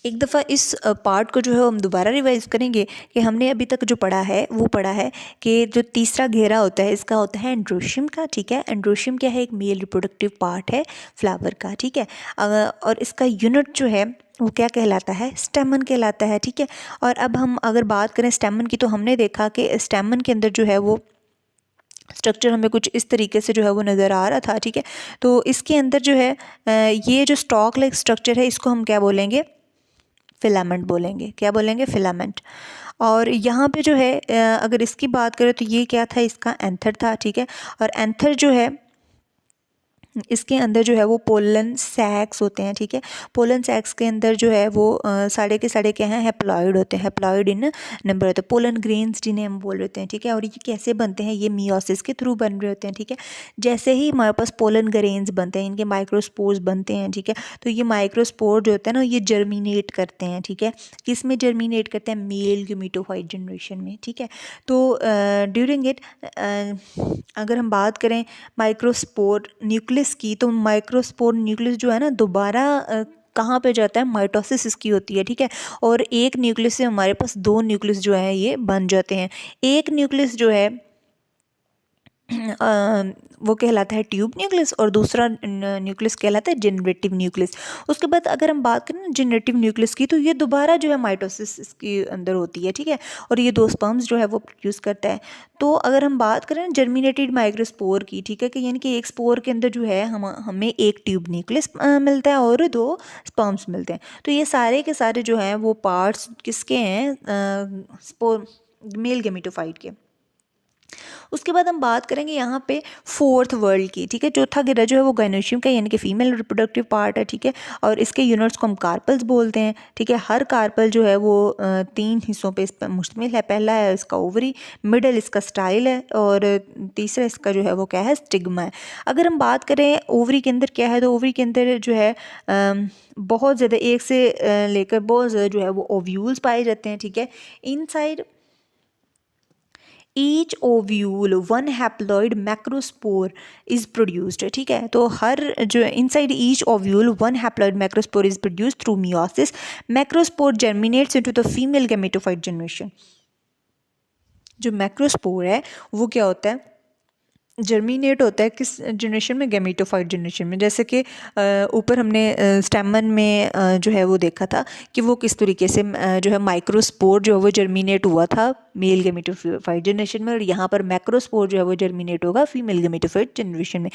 एक दफ़ा इस पार्ट को जो है हम दोबारा रिवाइज करेंगे कि हमने अभी तक जो पढ़ा है वो पढ़ा है कि जो तीसरा घेरा होता है इसका होता है एंड्रोशियम का, ठीक है। एंड्रोशियम क्या है, एक मेल रिप्रोडक्टिव पार्ट है फ्लावर का, ठीक है। और इसका यूनिट जो है वो क्या कहलाता है, स्टेमन कहलाता है, ठीक है। और अब हम अगर बात करें स्टेमन की, तो हमने देखा कि स्टेमन के अंदर जो है वो स्ट्रक्चर हमें कुछ इस तरीके से जो है वो नज़र आ रहा था, ठीक है। तो इसके अंदर जो है ये जो स्टॉक लाइक स्ट्रक्चर है इसको हम क्या बोलेंगे, फिलामेंट बोलेंगे, क्या बोलेंगे, फिलामेंट। और यहाँ पे जो है अगर इसकी बात करें तो ये क्या था, इसका एंथर था, ठीक है। और एंथर जो है इसके अंदर जो है वो पोलन सैक्स होते हैं, ठीक है। पोलन सैक्स के अंदर जो है वो साढ़े के साढ़े क्या हैं, हैप्लॉइड होते हैं, हैप्लॉइड इन नंबर होते हैं, पोलन ग्रेन्स जिन्हें हम बोल रहे हैं, ठीक है। और ये कैसे बनते हैं, ये मियोसिस के थ्रू बन रहे होते हैं, ठीक है। जैसे ही हमारे पास पोलन ग्रेन्स बनते हैं, इनके माइक्रोस्पोर्स बनते हैं, ठीक है। तो ये माइक्रोस्पोर जो होते हैं ना, ये जर्मिनेट करते हैं, ठीक है। किस में जर्मिनेट करते हैं, मेल गमीटोफाइट जनरेशन में, ठीक है। तो ड्यूरिंग इट अगर हम बात करें माइक्रोस्पोर न्यूक्लियस की, तो माइक्रोस्पोर न्यूक्लियस जो है ना दोबारा कहाँ पे जाता है, माइटोसिस इसकी होती है, ठीक है। और एक न्यूक्लियस से हमारे पास दो न्यूक्लियस जो है ये बन जाते हैं। एक न्यूक्लियस जो है वो कहलाता है ट्यूब न्यूक्लियस और दूसरा न्यूक्लियस कहलाता है जनरेटिव न्यूक्लियस। उसके बाद अगर हम बात करें ना जनरेटिव न्यूक्लियस की, तो ये दोबारा जो है माइटोसिस इसके अंदर होती है, ठीक है, और ये 2 स्पर्म्स जो है वो प्रोड्यूस करता है। तो अगर हम बात करें जर्मिनेटेड माइक्रोस्पोर की, ठीक है, कि यानी कि एक स्पोर के अंदर जो है हमें एक ट्यूब न्यूक्लियस मिलता है और 2 स्पर्म्स मिलते हैं। तो ये सारे के सारे जो हैं वो पार्ट्स किसके हैं, स्पोर मेल गेमेटोफाइट के। उसके बाद हम बात करेंगे यहाँ पे फोर्थ वर्ल्ड की, ठीक है। चौथा घेरा जो है वो गायनोशियम का यानी कि फीमेल रिप्रोडक्टिव पार्ट है, ठीक है, और इसके यूनिट्स को हम कार्पल्स बोलते हैं, ठीक है। हर कार्पल जो है वो 3 हिस्सों पे इस पर मुश्तमिल है। पहला है इसका ओवरी, मिडल इसका स्टाइल है और तीसरा इसका जो है वो क्या है, स्टिग्मा है। अगर हम बात करें ओवरी के अंदर क्या है, तो ओवरी के अंदर जो है बहुत ज़्यादा एक से लेकर बहुत ज़्यादा जो है वो ओव्यूल्स पाए जाते हैं, ठीक है। Inside each ovule 1 haploid macrospore is produced, ठीक है। तो हर जो inside each ovule 1 haploid macrospore is produced through meiosis. Macrospore germinates into the female gametophyte generation. जो मैक्रोस्पोर है वो क्या होता है, जर्मिनेट होता है किस जनरेशन में, गैमेटोफाइट जनरेशन में। जैसे कि ऊपर हमने स्टेमन में जो है वो देखा था कि वो किस तरीके से जो है माइक्रोस्पोर जो है वो जर्मिनेट हुआ था मेल गैमेटोफाइट जनरेशन में, और यहाँ पर मैक्रोस्पोर जो है वो जर्मिनेट होगा फीमेल गैमेटोफाइट जनरेशन में।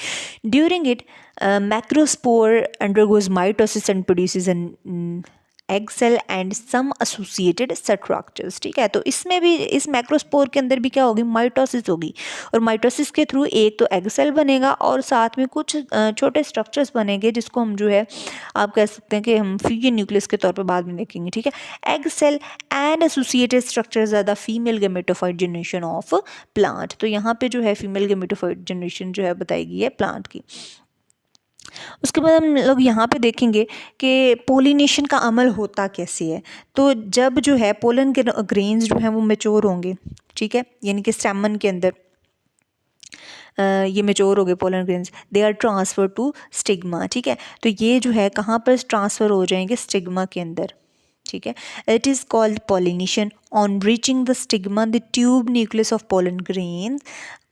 During it macrospore undergoes mitosis and produces an egg cell and some associated structures, ठीक है। तो इसमें भी इस मैक्रोस्पोर के अंदर भी क्या होगी, माइटोसिस होगी, और माइटोसिस के थ्रू एक तो एग सेल बनेगा और साथ में कुछ छोटे स्ट्रक्चर्स बनेंगे जिसको हम जो है आप कह सकते हैं कि हम फ्यूजन न्यूक्लियस के तौर पे बाद में देखेंगे, ठीक है। Egg cell and associated structures are the female gametophyte generation of plant. तो यहाँ पे जो है फीमेल गैमेटोफाइट जनरेशन जो है बताई गई है प्लांट की। उसके बाद हम लोग यहाँ पे देखेंगे कि पोलिनेशन का अमल होता कैसे है। तो जब जो है पोलन ग्रेन्स जो हैं वो मेच्योर होंगे, ठीक है, यानी कि स्टेमन के अंदर ये मेच्योर हो गए pollen grains, they are transfer to stigma, ठीक है। तो ये जो है कहाँ पर ट्रांसफ़र हो जाएंगे, स्टिग्मा के अंदर, ठीक है। It is called pollination. On reaching the stigma the tube nucleus of pollen grains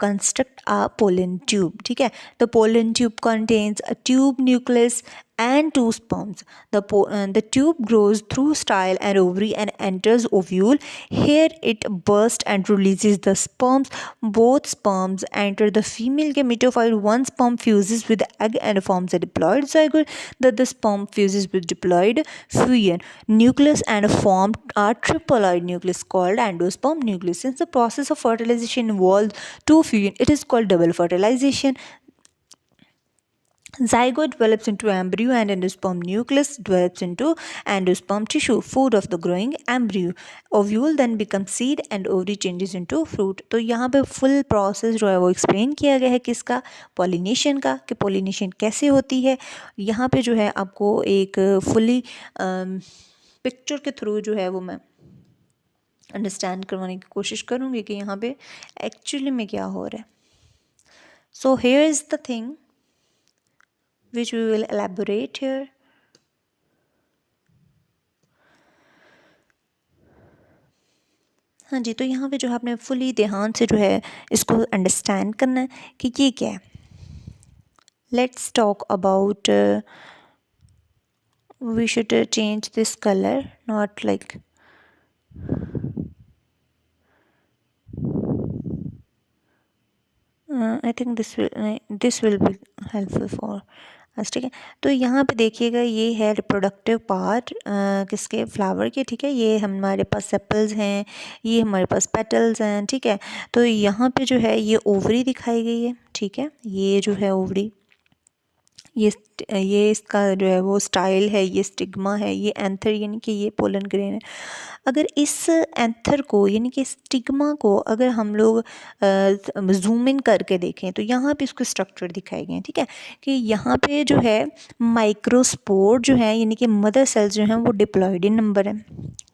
construct a pollen tube, ठीक है। The pollen tube contains a tube nucleus and 2 sperms. The tube grows through style and ovary and enters ovule. Here it bursts and releases the sperms. Both sperms enter the female gametophyte. One sperm fuses with the egg and forms a diploid zygote. The other sperm fuses with diploid fusion nucleus and form a triploid nucleus called endosperm nucleus. Since the process of fertilization involves 2 fusion, it is called double fertilization. Zygote develops into embryo and endosperm nucleus develops into endosperm tissue, food of the growing embryo. Ovule then becomes seed and ovary changes into fruit. तो यहाँ पे फुल प्रोसेस जो है वो एक्सप्लेन किया गया है किसका, पॉलिनेशन का, कि पॉलिनेशन कैसे होती है। यहाँ पे जो है आपको एक फुली पिक्चर के थ्रू जो है वो मैं अंडरस्टैंड करवाने की कोशिश करूँगी कि यहाँ पे एक्चुअली में क्या हो रहा है। So here is the thing which we will elaborate here. हाँ जी, तो यहाँ पे जो है आपने फुली ध्यान से जो है इसको अंडरस्टैंड करना है कि ये क्या है। Let's talk about, we should change this colour, not like I think this will be helpful for us, ठीक है। तो यहाँ पे देखिएगा ये है रिप्रोडक्टिव पार्ट किसके, फ्लावर के, ठीक है। ये हमारे पास सेपल्स हैं, ये हमारे पास पेटल्स हैं, ठीक है। तो यहाँ पे जो है ये ओवरी दिखाई गई है, ठीक है। ये जो है ओवरी, ये इसका जो है वो स्टाइल है, ये स्टिग्मा है, ये एंथर यानी कि ये पोलन ग्रेन है। अगर इस एंथर को यानी कि स्टिग्मा को अगर हम लोग जूम इन करके देखें तो यहाँ पे इसको स्ट्रक्चर दिखाए गए हैं, ठीक है। कि यहाँ पे जो है माइक्रोस्पोर जो है यानी कि मदर सेल्स जो हैं वो डिप्लॉयड इन नंबर है,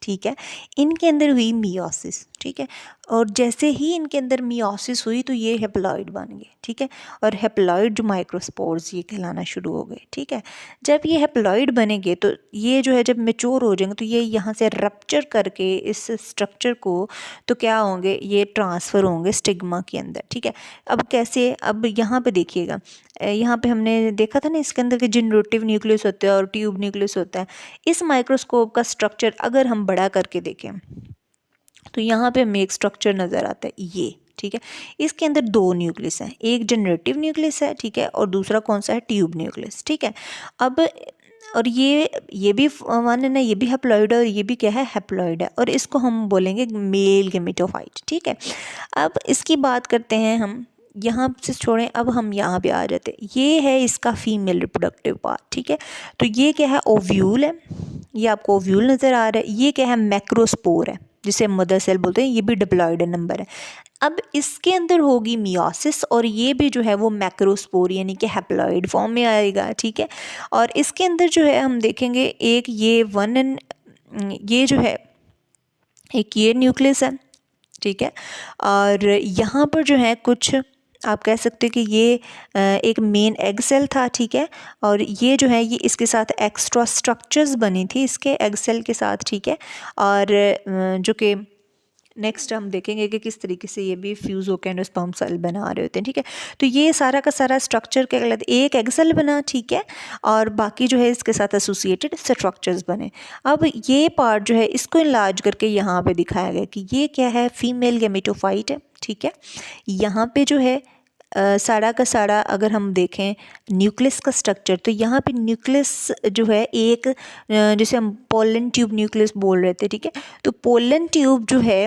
ठीक है। इनके अंदर हुई मियोसिस, ठीक ठीक है। और जैसे ही इनके अंदर मियोसिस हुई तो ये हेप्लॉइड बन गए, ठीक है। और हेप्लॉइड जो माइक्रोस्पोर्स ये कहलाना शुरू हो गए, ठीक है। जब ये हेप्लॉइड बनेंगे तो ये जो है जब मेच्योर हो जाएंगे तो ये यहाँ से रप्चर करके इस स्ट्रक्चर को तो क्या होंगे, ये ट्रांसफ़र होंगे स्टिग्मा के अंदर, ठीक है। अब कैसे, अब यहाँ पे देखिएगा, यहाँ पे हमने देखा था ना इसके अंदर के जनरेटिव न्यूक्लियस होता है और ट्यूब न्यूक्लियस होता है। इस माइक्रोस्कोप का स्ट्रक्चर अगर हम बड़ा करके देखें तो यहाँ पे हमें एक स्ट्रक्चर नज़र आता है ये, ठीक है। इसके अंदर दो न्यूक्लियस हैं, एक जनरेटिव न्यूक्लियस है, ठीक है, और दूसरा कौन सा है, ट्यूब न्यूक्लियस, ठीक है। अब और ये भी वन है ना, ये भी हैप्लॉइड है और ये भी क्या है, हैप्लॉइड है, और इसको हम बोलेंगे मेल गेमेटोफाइट, ठीक है। अब इसकी बात करते हैं हम, यहाँ से छोड़ें, अब हम यहाँ पे आ जाते हैं। ये है इसका फीमेल रिप्रोडक्टिव पार्ट, ठीक है। तो ये क्या है, ओव्यूल है, ये आपको ओव्यूल नज़र आ रहा है। ये क्या है, मैक्रोस्पोर है जिसे मदर सेल बोलते हैं, ये भी डिप्लॉइड नंबर है। अब इसके अंदर होगी मियोसिस और ये भी जो है वो मैक्रोस्पोर यानी कि हैप्लॉइड फॉर्म में आएगा, ठीक है। और इसके अंदर जो है हम देखेंगे एक ये ये जो है एक ये न्यूक्लियस है, ठीक है। और यहाँ पर जो है कुछ आप कह सकते हो कि ये एक मेन एग सेल था, ठीक है। और ये जो है ये इसके साथ एक्स्ट्रा स्ट्रक्चर्स बनी थी इसके एग सेल के साथ, ठीक है। और जो कि नेक्स्ट हम देखेंगे कि किस तरीके से ये भी फ्यूज़ होकर एंडोस्पर्म सेल बना रहे होते हैं, ठीक है। तो ये सारा का सारा स्ट्रक्चर के गलत एक एग सेल बना, ठीक है, और बाकी जो है इसके साथ एसोसिएटेड स्ट्रक्चर्स बने। अब ये पार्ट जो है इसको इलाज करके यहाँ पे दिखाया गया कि ये क्या है, फीमेल गेमेटोफाइट है, ठीक है। यहाँ पे जो है सारा का सारा अगर हम देखें न्यूक्लियस का स्ट्रक्चर, तो यहाँ पे न्यूक्लियस जो है एक जैसे हम पोलन ट्यूब न्यूक्लियस बोल रहे थे, ठीक है। तो पोलन ट्यूब जो है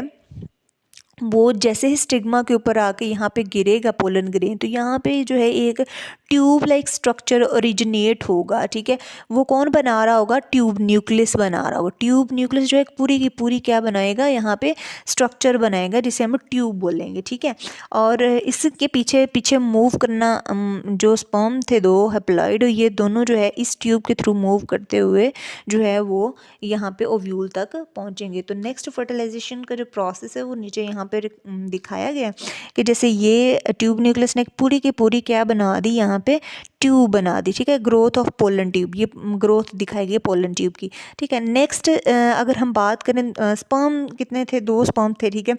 वो जैसे ही स्टिग्मा के ऊपर आके यहाँ पे गिरेगा पोलन ग्रेन, तो यहाँ पे जो है एक ट्यूब लाइक स्ट्रक्चर ओरिजिनेट होगा, ठीक है। वो कौन बना रहा होगा, ट्यूब न्यूक्लियस बना रहा होगा। ट्यूब न्यूक्लियस जो है पूरी की पूरी क्या बनाएगा, यहाँ पे स्ट्रक्चर बनाएगा जिसे हम ट्यूब बोलेंगे, ठीक है। और इसके पीछे पीछे मूव करना जो स्पर्म थे दो हैप्लॉइड, ये दोनों जो है इस ट्यूब के थ्रू मूव करते हुए जो है वो यहाँ पे ओव्यूल तक पहुँचेंगे। तो नेक्स्ट फर्टिलाइजेशन का जो प्रोसेस है वो नीचे यहाँ पे दिखाया गया कि जैसे ये ट्यूब न्यूक्लियस ने पूरी की पूरी क्या बना दी, यहाँ पे ट्यूब बना दी, ठीक है। ग्रोथ ऑफ पोलन ट्यूब, ये ग्रोथ दिखाई गई पोलन ट्यूब की, ठीक है। नेक्स्ट अगर हम बात करें स्पर्म कितने थे, दो स्पर्म थे, ठीक है।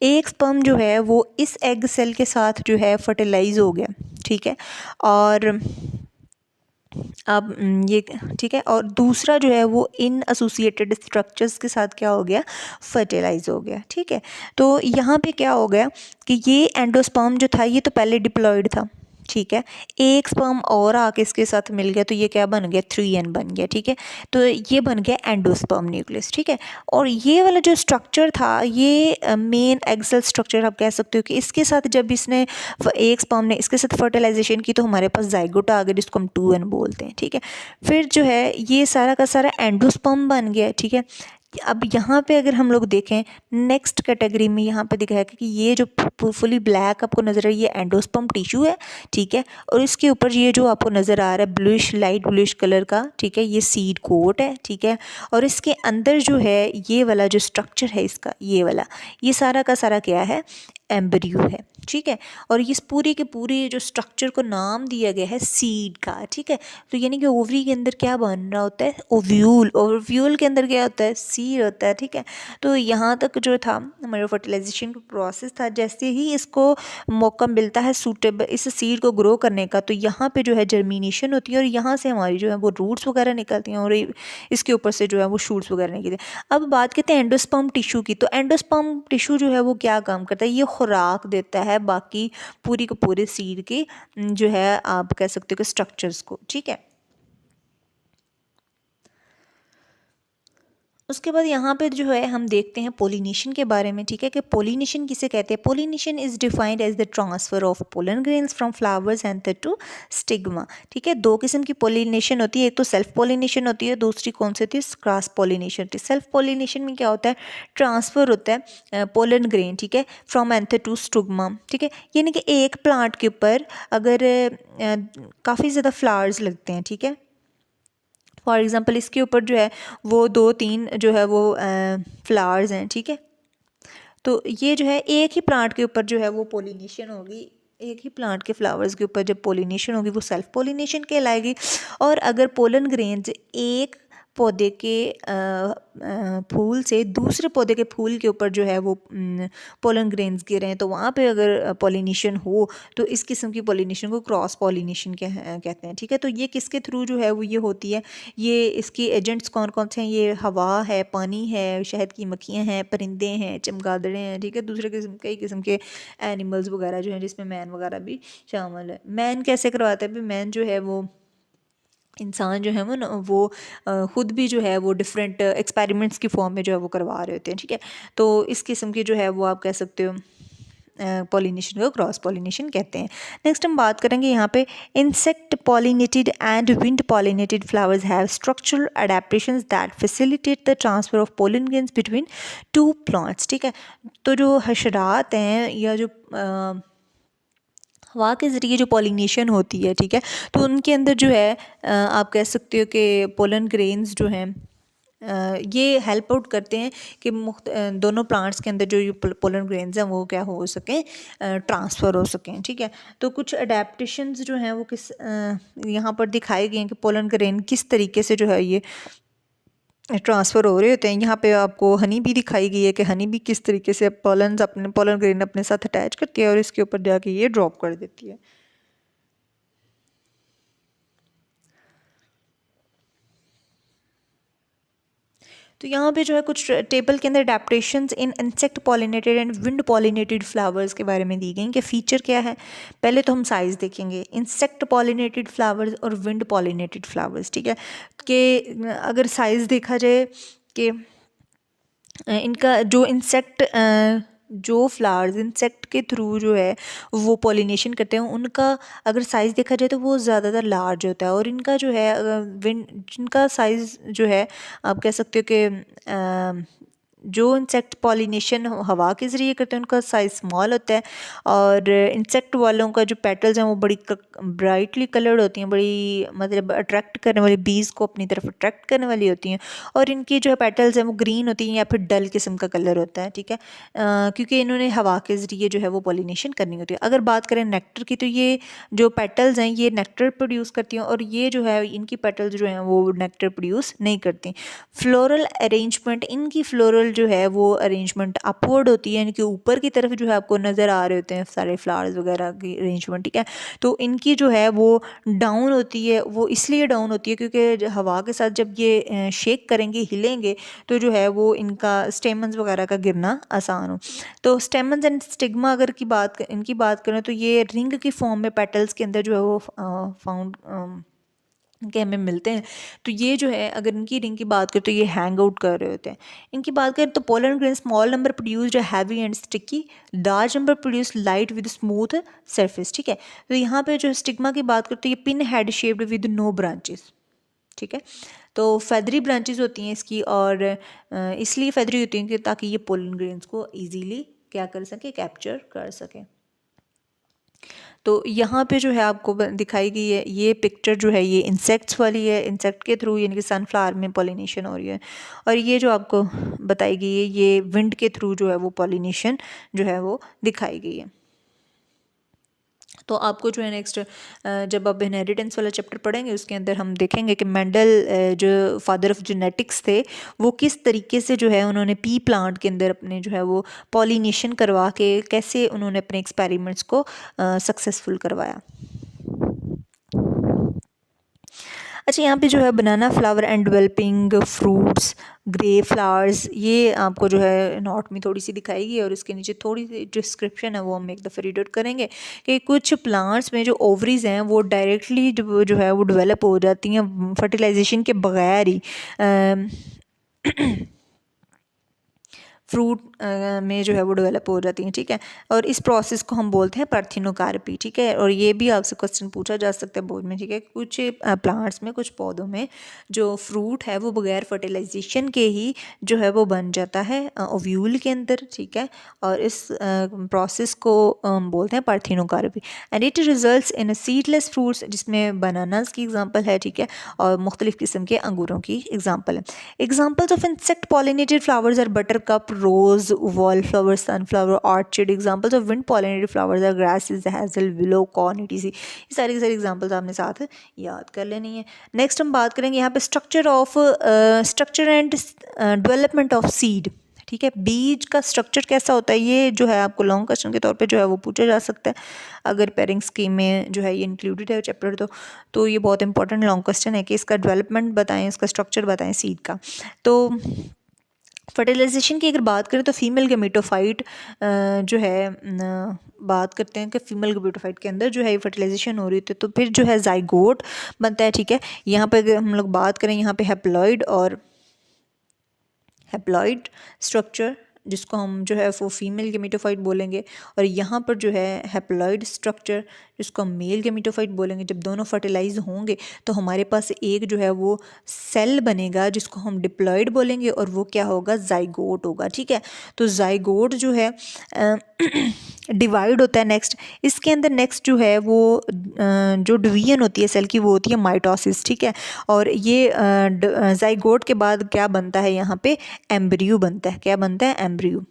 एक स्पर्म जो है वो इस एग सेल के साथ जो है फर्टिलाइज हो गया, ठीक है। और अब ये ठीक है, और दूसरा जो है वो इन एसोसिएटेड स्ट्रक्चर्स के साथ क्या हो गया, फर्टिलाइज हो गया, ठीक है। तो यहाँ पे क्या हो गया कि ये एंडोस्पर्म जो था ये तो पहले डिप्लॉयड था, ठीक है। एक स्पर्म और आके इसके साथ मिल गया तो ये क्या बन गया, 3N बन गया, ठीक है। तो ये बन गया एंडोस्पर्म न्यूक्लियस, ठीक है। और ये वाला जो स्ट्रक्चर था ये मेन एक्सल स्ट्रक्चर आप कह सकते हो कि इसके साथ जब इसने एक स्पर्म ने इसके साथ फर्टिलाइजेशन की तो हमारे पास जाइगोट आ गया जिसको हम 2N बोलते हैं, ठीक है। फिर जो है ये सारा का सारा एंडोस्पर्म बन गया, ठीक है। अब यहाँ पे अगर हम लोग देखें नेक्स्ट कैटेगरी में यहाँ पे दिखाया कि ये जो फुली ब्लैक आपको नज़र आ रही है ये एंडोस्पर्म टिश्यू है, ठीक है। और इसके ऊपर ये जो आपको नज़र आ रहा है ब्लूइश लाइट ब्लूइश कलर का, ठीक है, ये सीड कोट है, ठीक है। और इसके अंदर जो है ये वाला जो स्ट्रक्चर है इसका, ये वाला, ये सारा का सारा क्या है, एम्ब्रियो है, ठीक है। और इस पूरी के पूरी जो स्ट्रक्चर को नाम दिया गया है सीड का, ठीक है। तो यानी कि ओवरी के अंदर क्या बन रहा होता है, ओव्यूल, ओव्यूल के अंदर क्या होता है, सीड होता है, ठीक है। तो यहाँ तक जो था हमारा फर्टिलाइजेशन का प्रोसेस था। जैसे ही इसको मौका मिलता है सूटेबल इस सीड को ग्रो करने का, तो यहाँ पे जो है जर्मिनेशन होती है और यहाँ से हमारी जो है वो रूट्स वगैरह निकलती हैं और इसके ऊपर से जो है वो शूट्स वगैरह निकलते हैं। अब बात करते हैं एंडोस्पर्म टिश्यू की। तो एंडोस्पर्म टिश्यू जो है वो क्या काम करता है, ये खुराक देता है बाकी पूरी के पूरे सीड के जो है आप कह सकते हो कि स्ट्रक्चर्स को, ठीक है। उसके बाद यहाँ पे जो है हम देखते हैं पोलिनेशन के बारे में, ठीक है, कि पोलिनेशन किसे कहते हैं। Pollination is defined as the transfer of pollen grains from flowers anther to stigma, ठीक है। दो किस्म की पोलिनेशन होती है, एक तो सेल्फ पोलिनेशन होती है, दूसरी कौन सी होती है, क्रॉस पोलिनेशन होती है। सेल्फ पोलिनेशन में क्या होता है, ट्रांसफ़र होता है पोलन ग्रेन, ठीक है, फ्रॉम एंथर टू स्टिग्मा, ठीक है। यानी कि एक प्लांट के ऊपर अगर काफ़ी ज़्यादा फ्लावर्स लगते हैं, ठीक है, फॉर एग्ज़ाम्पल इसके ऊपर जो है वो 2-3 जो है वो फ्लावर्स हैं, ठीक है। तो ये जो है एक ही प्लांट के ऊपर जो है वो पोलिनेशन होगी, एक ही प्लांट के फ्लावर्स के ऊपर जब पोलिनेशन होगी वो सेल्फ पोलिनेशन कहलाएगी। और अगर पोलन ग्रेन्स एक पौधे के फूल से दूसरे पौधे के फूल के ऊपर जो है वो पोलन ग्रेन्स गिरे हैं तो वहाँ पे अगर पोलिनेशन हो तो इस किस्म की पोलिनेशन को क्रॉस पोलिनेशन कहते हैं। ठीक है, तो ये किसके थ्रू जो है वो ये होती है, ये इसकी एजेंट्स कौन कौन से हैं, ये हवा है, पानी है, शहद की मक्खियाँ हैं, परिंदे हैं, चमगादड़ें हैं। ठीक है, दूसरे किस्म कई किस्म के एनिमल्स वगैरह जो हैं जिसमें मैन वगैरह भी शामिल है। मैन कैसे करवाता है, मैन जो है वो इंसान जो है वो ना वो ख़ुद भी जो है वो डिफरेंट एक्सपेरिमेंट्स की फॉर्म में जो है वो करवा रहे होते हैं। ठीक है, तो इस किस्म की जो है वो आप कह सकते हो पॉलिनेशन को क्रॉस पॉलिनेशन कहते हैं। नेक्स्ट हम बात करेंगे यहाँ पे insect pollinated and wind pollinated flowers have structural adaptations that facilitate the transfer of pollen grains between two plants. ठीक है, तो जो हशरात हैं या जो हवा के ज़रिए जो पॉलिनेशन होती है, ठीक है, तो उनके अंदर जो है आप कह सकते हो कि पोलन ग्रेन्स जो हैं ये हेल्प आउट करते हैं कि दोनों प्लांट्स के अंदर जो ये पोलन ग्रेन्स हैं वो क्या हो सकें, ट्रांसफ़र हो सकें। ठीक है, तो कुछ अडेप्टेशंस जो हैं वो किस यहाँ पर दिखाए गए हैं कि पोलन ग्रेन किस तरीके से जो है ये ट्रांसफ़र हो रहे होते हैं। यहाँ पे आपको हनी भी दिखाई गई है कि हनी भी किस तरीके से पोलन ग्रेन अपने साथ अटैच करती है और इसके ऊपर जाके ये ड्रॉप कर देती है। तो यहाँ पे जो है कुछ टेबल के अंदर adaptations in insect pollinated and wind pollinated flowers के बारे में दी गई कि फ़ीचर क्या है। पहले तो हम साइज़ देखेंगे, इंसेक्ट पॉलिनेटेड फ्लावर्स और विंड पॉलिनेटेड फ्लावर्स। ठीक है, कि अगर साइज़ देखा जाए कि इनका जो फ्लावर्स इंसेक्ट के थ्रू जो है वो पॉलिनेशन करते हैं उनका अगर साइज़ देखा जाए तो वो ज़्यादातर लार्ज होता है। और इनका जो है जिनका साइज़ जो है आप कह सकते हो कि जो इंसेक्ट पॉलिनेशन हवा के ज़रिए करते हैं उनका साइज़ स्मॉल होता है। और इंसेक्ट वालों का जो पेटल्स हैं वो बड़ी ब्राइटली कलर्ड होती हैं, बड़ी मतलब अट्रैक्ट करने वाली, बीज को अपनी तरफ अट्रैक्ट करने वाली होती हैं। और इनकी जो पेटल्स हैं वो ग्रीन होती हैं या फिर डल किस्म का कलर होता है। ठीक है, क्योंकि इन्होंने हवा के ज़रिए जो है वो पॉलिनेशन करनी होती है। अगर बात करें नेक्टर की तो ये जो पेटल्स हैं ये नेक्टर प्रोड्यूस करती हैं और ये जो है इनकी पेटल्स जो हैं वो नेक्टर प्रोड्यूस नहीं करती। फ्लोरल अरेंजमेंट, इनकी फ्लोरल जो है वो अरेंजमेंट अपवर्ड होती है, इनके ऊपर की तरफ जो है आपको नज़र आ रहे होते हैं सारे फ्लावर्स वगैरह की अरेंजमेंट। ठीक है, तो इनकी जो है वो डाउन होती है, वो इसलिए डाउन होती है क्योंकि हवा के साथ जब ये शेक करेंगे, हिलेंगे, तो जो है वो इनका स्टेमन्स वगैरह का गिरना आसान हो। तो स्टेमन्स एंड स्टिग्मा अगर इनकी बात करें तो ये रिंग की फॉर्म में पेटल्स के अंदर जो है वो फाउंड के हमें मिलते हैं। तो ये जो है अगर इनकी रिंग की बात करें तो ये हैंग आउट कर रहे होते हैं। इनकी बात करें तो pollen grain small number produced heavy and sticky, large number produce light with smooth surface. ठीक है, तो यहाँ पे जो स्टिग्मा की बात करें तो ये pin head shaped with no branches. ठीक है, तो फेदरी ब्रांचेस होती हैं इसकी और इसलिए फेदरी होती हैं कि ताकि ये पोलन ग्रेन्स को ईजीली क्या कर सके, कैप्चर कर सके। तो यहाँ पे जो है आपको दिखाई गई है ये पिक्चर जो है ये इंसेक्ट्स वाली है, इंसेक्ट के थ्रू यानी कि सनफ्लावर में पॉलिनेशन हो रही है। और ये जो आपको बताई गई है ये विंड के थ्रू जो है वो पॉलिनेशन जो है वो दिखाई गई है। तो आपको जो है नेक्स्ट जब आप इनहेरिटेंस वाला चैप्टर पढ़ेंगे उसके अंदर हम देखेंगे कि मेंडल जो फादर ऑफ जेनेटिक्स थे वो किस तरीके से जो है उन्होंने पी प्लांट के अंदर अपने जो है वो पॉलिनेशन करवा के कैसे उन्होंने अपने एक्सपेरिमेंट्स को सक्सेसफुल करवाया। अच्छा, यहाँ पे जो है बनाना flower and developing fruits, grey flowers, ये आपको जो है नोट में थोड़ी सी दिखाएगी और इसके नीचे थोड़ी सी डिस्क्रिप्शन है वो हम एक दफ़ा रीड आउट करेंगे कि कुछ प्लांट्स में जो ओवरीज हैं वो डायरेक्टली जो है वो डेवलप हो जाती हैं फर्टिलाइजेशन के बगैर ही फ्रूट में जो है वो डेवलप हो जाती हैं। ठीक है, और इस प्रोसेस को हम बोलते हैं पार्थिनोकार्पी। ठीक है, और ये भी आपसे क्वेश्चन पूछा जा सकता है बोर्ड में। ठीक है, कुछ प्लांट्स में, कुछ पौधों में जो फ्रूट है वो बगैर फर्टिलाइजेशन के ही जो है वो बन जाता है ओव्यूल के अंदर। ठीक है, और इस प्रोसेस को हम बोलते हैं parthenocarpy and it results in seedless fruits, जिसमें बनानास की एग्जांपल है। ठीक है, और मुख्तलिफ किस्म के अंगूरों की एग्जांपल है। Examples of insect pollinated flowers are buttercup, rose, wallflower, sunflower, orchid. Examples of wind pollinated flowers are grasses, hazel, willow, corn, etc. ये सारे के सारे एग्जाम्पल्स आपने साथ याद कर लेनी है. नेक्स्ट हम बात करेंगे यहाँ पे structure and development of seed. ठीक है, बीज का स्ट्रक्चर कैसा होता है, ये जो है आपको लॉन्ग क्वेश्चन के तौर पे जो है वो पूछा जा सकता है अगर पेयरिंग स्कीम में जो है ये इंक्लूडेड है चैप्टर. तो ये बहुत इंपॉर्टेंट लॉन्ग क्वेश्चन है कि इसका डेवलपमेंट बताएं, इसका स्ट्रक्चर बताएं सीड का. तो फर्टिलाइजेशन की अगर बात करें तो फीमेल गेमेटोफाइट जो है बात करते हैं कि फीमेल गेमेटोफाइट के अंदर जो है फर्टिलाइजेशन हो रही होती है, तो फिर जो है जाइगोट बनता है. ठीक है, यहाँ पे अगर हम लोग बात करें यहाँ पे हैप्लॉइड स्ट्रक्चर जिसको हम जो है वो फीमेल गेमेटोफाइट बोलेंगे, और यहाँ पर जो है हैप्लॉइड स्ट्रक्चर जिसको हम मेल गेमेटोफाइट बोलेंगे. जब दोनों फर्टिलाइज होंगे तो हमारे पास एक जो है वो सेल बनेगा जिसको हम डिप्लॉइड बोलेंगे, और वो क्या होगा, जाइगोट होगा. ठीक है, तो जाइगोट जो है डिवाइड होता है. नेक्स्ट इसके अंदर नेक्स्ट जो है वो जो डिवीजन होती है सेल की वो होती है माइटोसिस. ठीक है, और ये जाइगोट के बाद क्या बनता है, यहाँ पे एम्ब्रियो बनता है. क्या बनता है, embryo.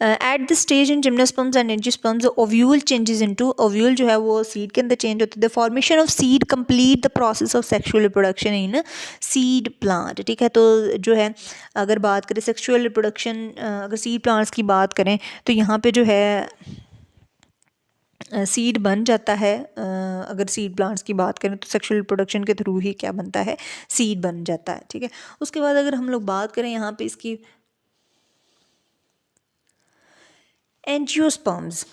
At the stage in gymnosperms and angiosperms ovule changes into, ovule जो है वो सीड के अंदर चेंज होता है. The formation of seed complete the process of sexual reproduction in seed plant. ठीक है, तो जो है अगर बात करें सेक्सुअल रिप्रोडक्शन, अगर सीड प्लांट्स की बात करें तो यहाँ पे जो है सीड बन जाता है. अगर सीड प्लांट्स की बात करें तो सेक्सुअल रिप्रोडक्शन के थ्रू ही क्या बनता है, सीड बन जाता है. ठीक है, उसके बाद अगर हम लोग बात करें यहाँ पे इसकी angiosperms.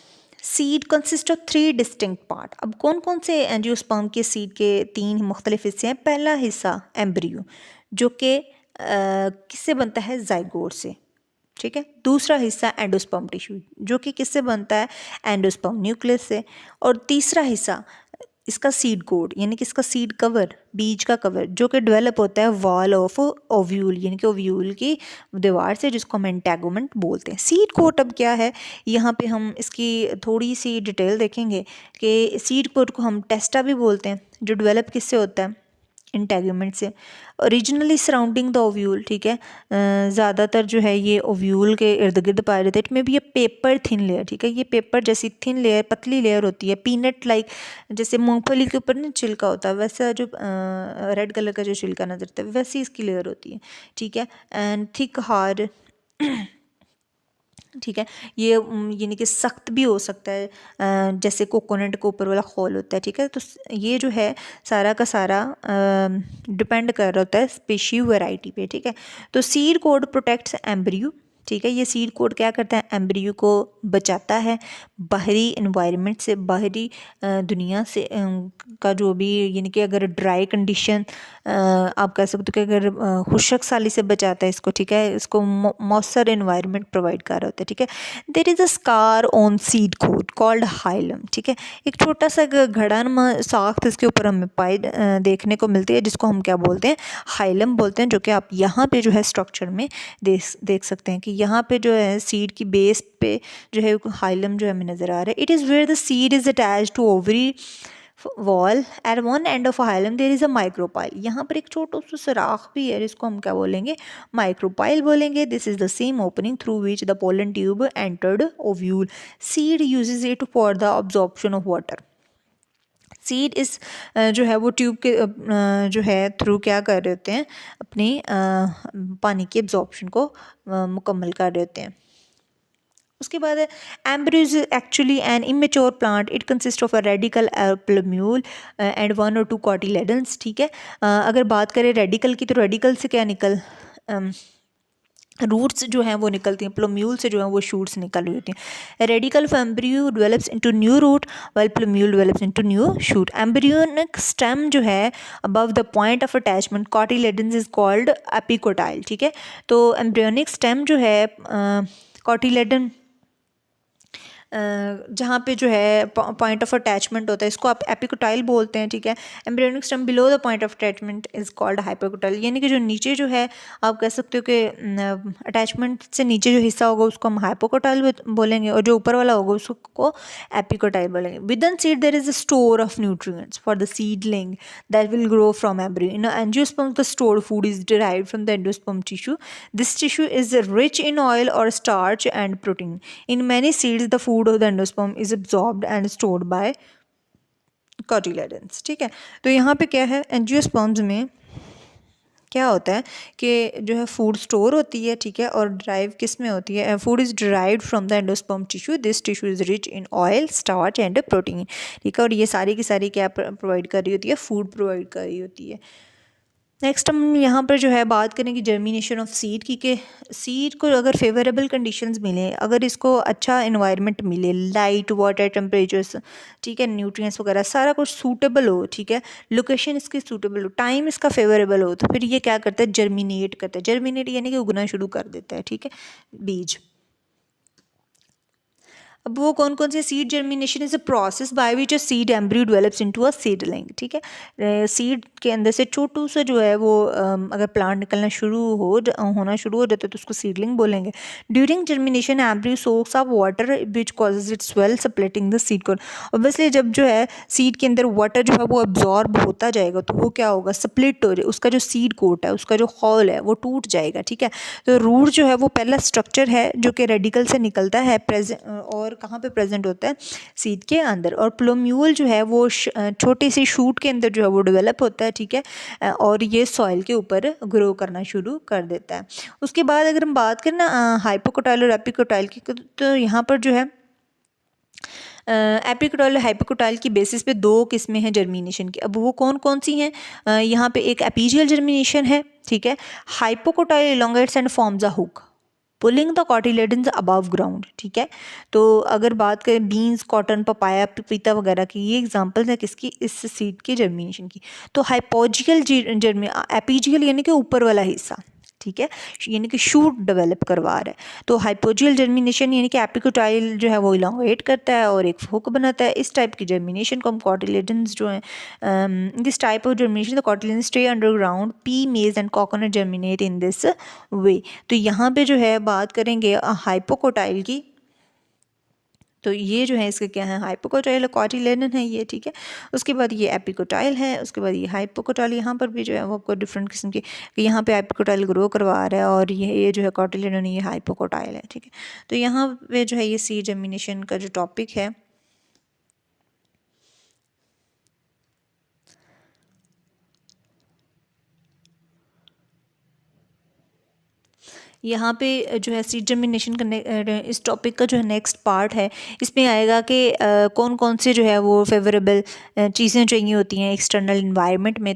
Seed consist of 3 distinct part. अब कौन कौन से एंजियोस्पर्म के सीड के 3 मुख्तलिफ हिस्से हैं. पहला हिस्सा एम्ब्रियो जो कि किससे बनता है, जाइगोट से. ठीक है, दूसरा हिस्सा एंडोस्पर्म टिश्यू जो कि किससे बनता है, एंडोस्पर्म न्यूक्लियस से. और तीसरा हिस्सा इसका सीड कोड यानी कि इसका सीड कवर, बीज का कवर जो कि डेवलप होता है वॉल ऑफ ओव्यूल यानी कि ओव्यूल की दीवार से, जिसको हम एंटेगुमेंट बोलते हैं. सीड कोट अब क्या है, यहाँ पे हम इसकी थोड़ी सी डिटेल देखेंगे कि सीड कोट को हम टेस्टा भी बोलते हैं, जो डेवलप किससे होता है, इंटेगुमेंट से. Originally surrounding the ovule. ठीक है, ज़्यादातर जो है ये ओव्यूल के इर्द गिर्द पाए जाते हैं. इट में भी ये पेपर थिन लेयर. ठीक है, ये पेपर जैसी थिन लेयर, पतली लेयर होती है, पीनट लाइक, जैसे मूंगफली के ऊपर ना छिलका होता है वैसा, जो रेड कलर का जो छिलका नजर आता है वैसी इसकी लेयर होती है. ठीक है, एंड थिक हार्ड. ठीक है, ये यानी कि सख्त भी हो सकता है, जैसे कोकोनट के ऊपर वाला खोल होता है. ठीक है, तो ये जो है सारा का सारा डिपेंड कर रहा होता है स्पीशी वैरायटी पे. ठीक है, तो सीड कोड प्रोटेक्ट्स एम्ब्रियो. ठीक है, ये सीड कोड क्या करता है, एम्ब्रियो को बचाता है बाहरी इन्वायरमेंट से, बाहरी दुनिया से का जो भी, यानी कि अगर ड्राई कंडीशन आप कह सकते हो कि अगर खुशक साली से बचाता है इसको. ठीक है, इसको मौसर इन्वायरमेंट प्रोवाइड कर रहा होता है. ठीक है, there is a scar on seed coat called hilum. ठीक है, एक छोटा सा घड़ानुमा साख्त इसके ऊपर हमें पाई देखने को मिलती है, जिसको हम क्या बोलते हैं, हाइलम बोलते हैं, जो कि आप यहाँ पे जो है स्ट्रक्चर में देख सकते हैं कि यहाँ पे जो है सीड की बेस पे जो है हाइलम जो हमें नज़र आ रहा है. It is where the seed is attached to ovary wall. At one end of hilum there is a micropyle. यहाँ पर एक छोटा सा सुराख भी है जिसको हम क्या बोलेंगे, माइक्रोपाइल बोलेंगे. This is the same opening through which the pollen tube entered ovule. Seed uses it for the absorption of water. Seed is जो है वो ट्यूब के जो है थ्रू क्या कर रहे होते हैं, अपनी पानी की एब्जॉर्प्शन को मुकम्मल कर रहे होते हैं. उसके बाद embryo is actually an immature plant. It consist of a radical plumule and 1 or 2 cotyledons. ठीक है, अगर बात करें रेडिकल की तो रेडिकल से क्या रूट्स जो हैं वो निकलती हैं, प्लम्यूल से जो है वो शूट्स निकल रही होती हैं. Radical of embryo develops into new root while plumule develops into new shoot. Embryonic stem जो है above the point of attachment cotyledons is called epicotyl. ठीक है, तो एम्ब्रियोनिक स्टेम जो है कॉटिलेडन जहाँ पे जो है पॉइंट ऑफ अटैचमेंट होता है, इसको आप एपिकोटाइल बोलते हैं, ठीक है। Embryonic stem below the point of attachment is called hypocotyl, यानी कि जो नीचे जो है आप कह सकते हो कि अटैचमेंट से नीचे जो हिस्सा होगा उसको हम हाइपोकोटाइल बोलेंगे, और जो ऊपर वाला होगा उसको एपिकोटाइल बोलेंगे। Within seed there is a store of nutrients for the seedling that will grow from embryo. In angiosperm the stored food is derived from the endosperm tissue. This tissue is rich in oil or starch and protein. In many seeds, the food of the endosperm is absorbed and stored by cotyledons. ठीक है, तो यहाँ पे क्या है, एंजियोस्पर्म्स में क्या होता है कि जो है फूड स्टोर होती है, ठीक है, और ड्राइव किस में होती है, food is derived from the endosperm tissue. This tissue is rich in oil, starch and protein, ठीक है, और ये सारी की सारी क्या प्रोवाइड कर रही होती है, फूड प्रोवाइड कर रही होती है। नेक्स्ट हम यहाँ पर जो है बात करेंगे जर्मिनेशन ऑफ सीड की, कि सीड को अगर फेवरेबल कंडीशंस मिले, अगर इसको अच्छा इन्वायरमेंट मिले, लाइट, वाटर, टेम्परेचर्स, ठीक है, न्यूट्रिएंट्स वगैरह सारा कुछ सूटेबल हो, ठीक है, लोकेशन इसकी सूटेबल हो, टाइम इसका फेवरेबल हो, तो फिर ये क्या करता है, जर्मिनेट करता है। जर्मिनेट यानी कि उगना शुरू कर देता है, ठीक है, बीज। अब वो कौन कौन से seed germination is a process by which a seed embryo develops into a seedling, ठीक है। सीड के अंदर से छोटू सा जो है वो अगर प्लांट निकलना होना शुरू हो जाता है तो उसको सीडलिंग बोलेंगे। During germination embryo socks up water which causes it swell splitting the seed cone. Obviously जब जो है सीड के अंदर वाटर जो है वो अब्जॉर्ब होता जाएगा तो वो क्या होगा, स्प्लिट हो जाए, उसका जो सीड कोट है, उसका जो हॉल है वो टूट जाएगा, ठीक है। तो रूट जो है वो पहला स्ट्रक्चर है जो कि रेडिकल से निकलता है और कहाँ पे प्रेजेंट होता है, सीड के अंदर, और प्लोम्यूल जो है वो छोटी सी शूट के अंदर जो है वो डेवलप होता है, ठीक है, और ये सॉइल के ऊपर ग्रो करना शुरू कर देता है। उसके बाद अगर हम बात करें ना हाइपोकोटाइल और एपिकोटाइल की, तो यहाँ पर जो है एपिकोटाइल और हाइपोकोटाइल की बेसिस पे दो किस्में हैं जर्मिनेशन की। अब वो कौन कौन सी हैं, यहाँ पे एक एपिजियल जर्मिनेशन है, ठीक है। Hypocotyl elongates and forms a hook pulling the cotyledons above ground, ठीक है। तो अगर बात करें बीन्स, कॉटन, पपाया, पपीता वगैरह की, ये एग्जांपल्स है किसकी, इस सीड के जर्मिनेशन की। तो हाइपोजियल एपिजियल यानी कि ऊपर वाला हिस्सा, ठीक है, यानी कि शूट डेवलप करवा रहा है। तो हाइपोजियल जर्मिनेशन यानी कि एपिकोटाइल जो है वो इलांगेट करता है और एक हुक बनाता है। इस टाइप की जर्मिनेशन को हम कॉटिलेडन्स जो हैं, this type of germination the cotyledons stay underground, pea, maize and coconut germinate in this way. तो यहाँ पे जो है बात करेंगे हाइपोकोटाइल की, तो ये जो है इसका क्या है, हाइपोकोटाइल कॉटिलेडन है ये, ठीक है। उसके बाद ये एपिकोटाइल है, उसके बाद ये हाइपोकोटाइल। यहाँ पर भी जो है वो आपको डिफरेंट किस्म की, यहाँ पे एपिकोटाइल ग्रो करवा रहा है और ये जो है कॉटिलेडन, ये हाइपोकोटाइल है, ठीक है। तो यहाँ पे जो है ये सीड जर्मिनेशन का जो टॉपिक है, यहाँ पे जो है सीड जर्मिनेशन का इस टॉपिक का जो है नेक्स्ट पार्ट है, इसमें आएगा कि कौन कौन से जो है वो फेवरेबल चीज़ें चाहिए होती हैं एक्सटर्नल इन्वायरमेंट में।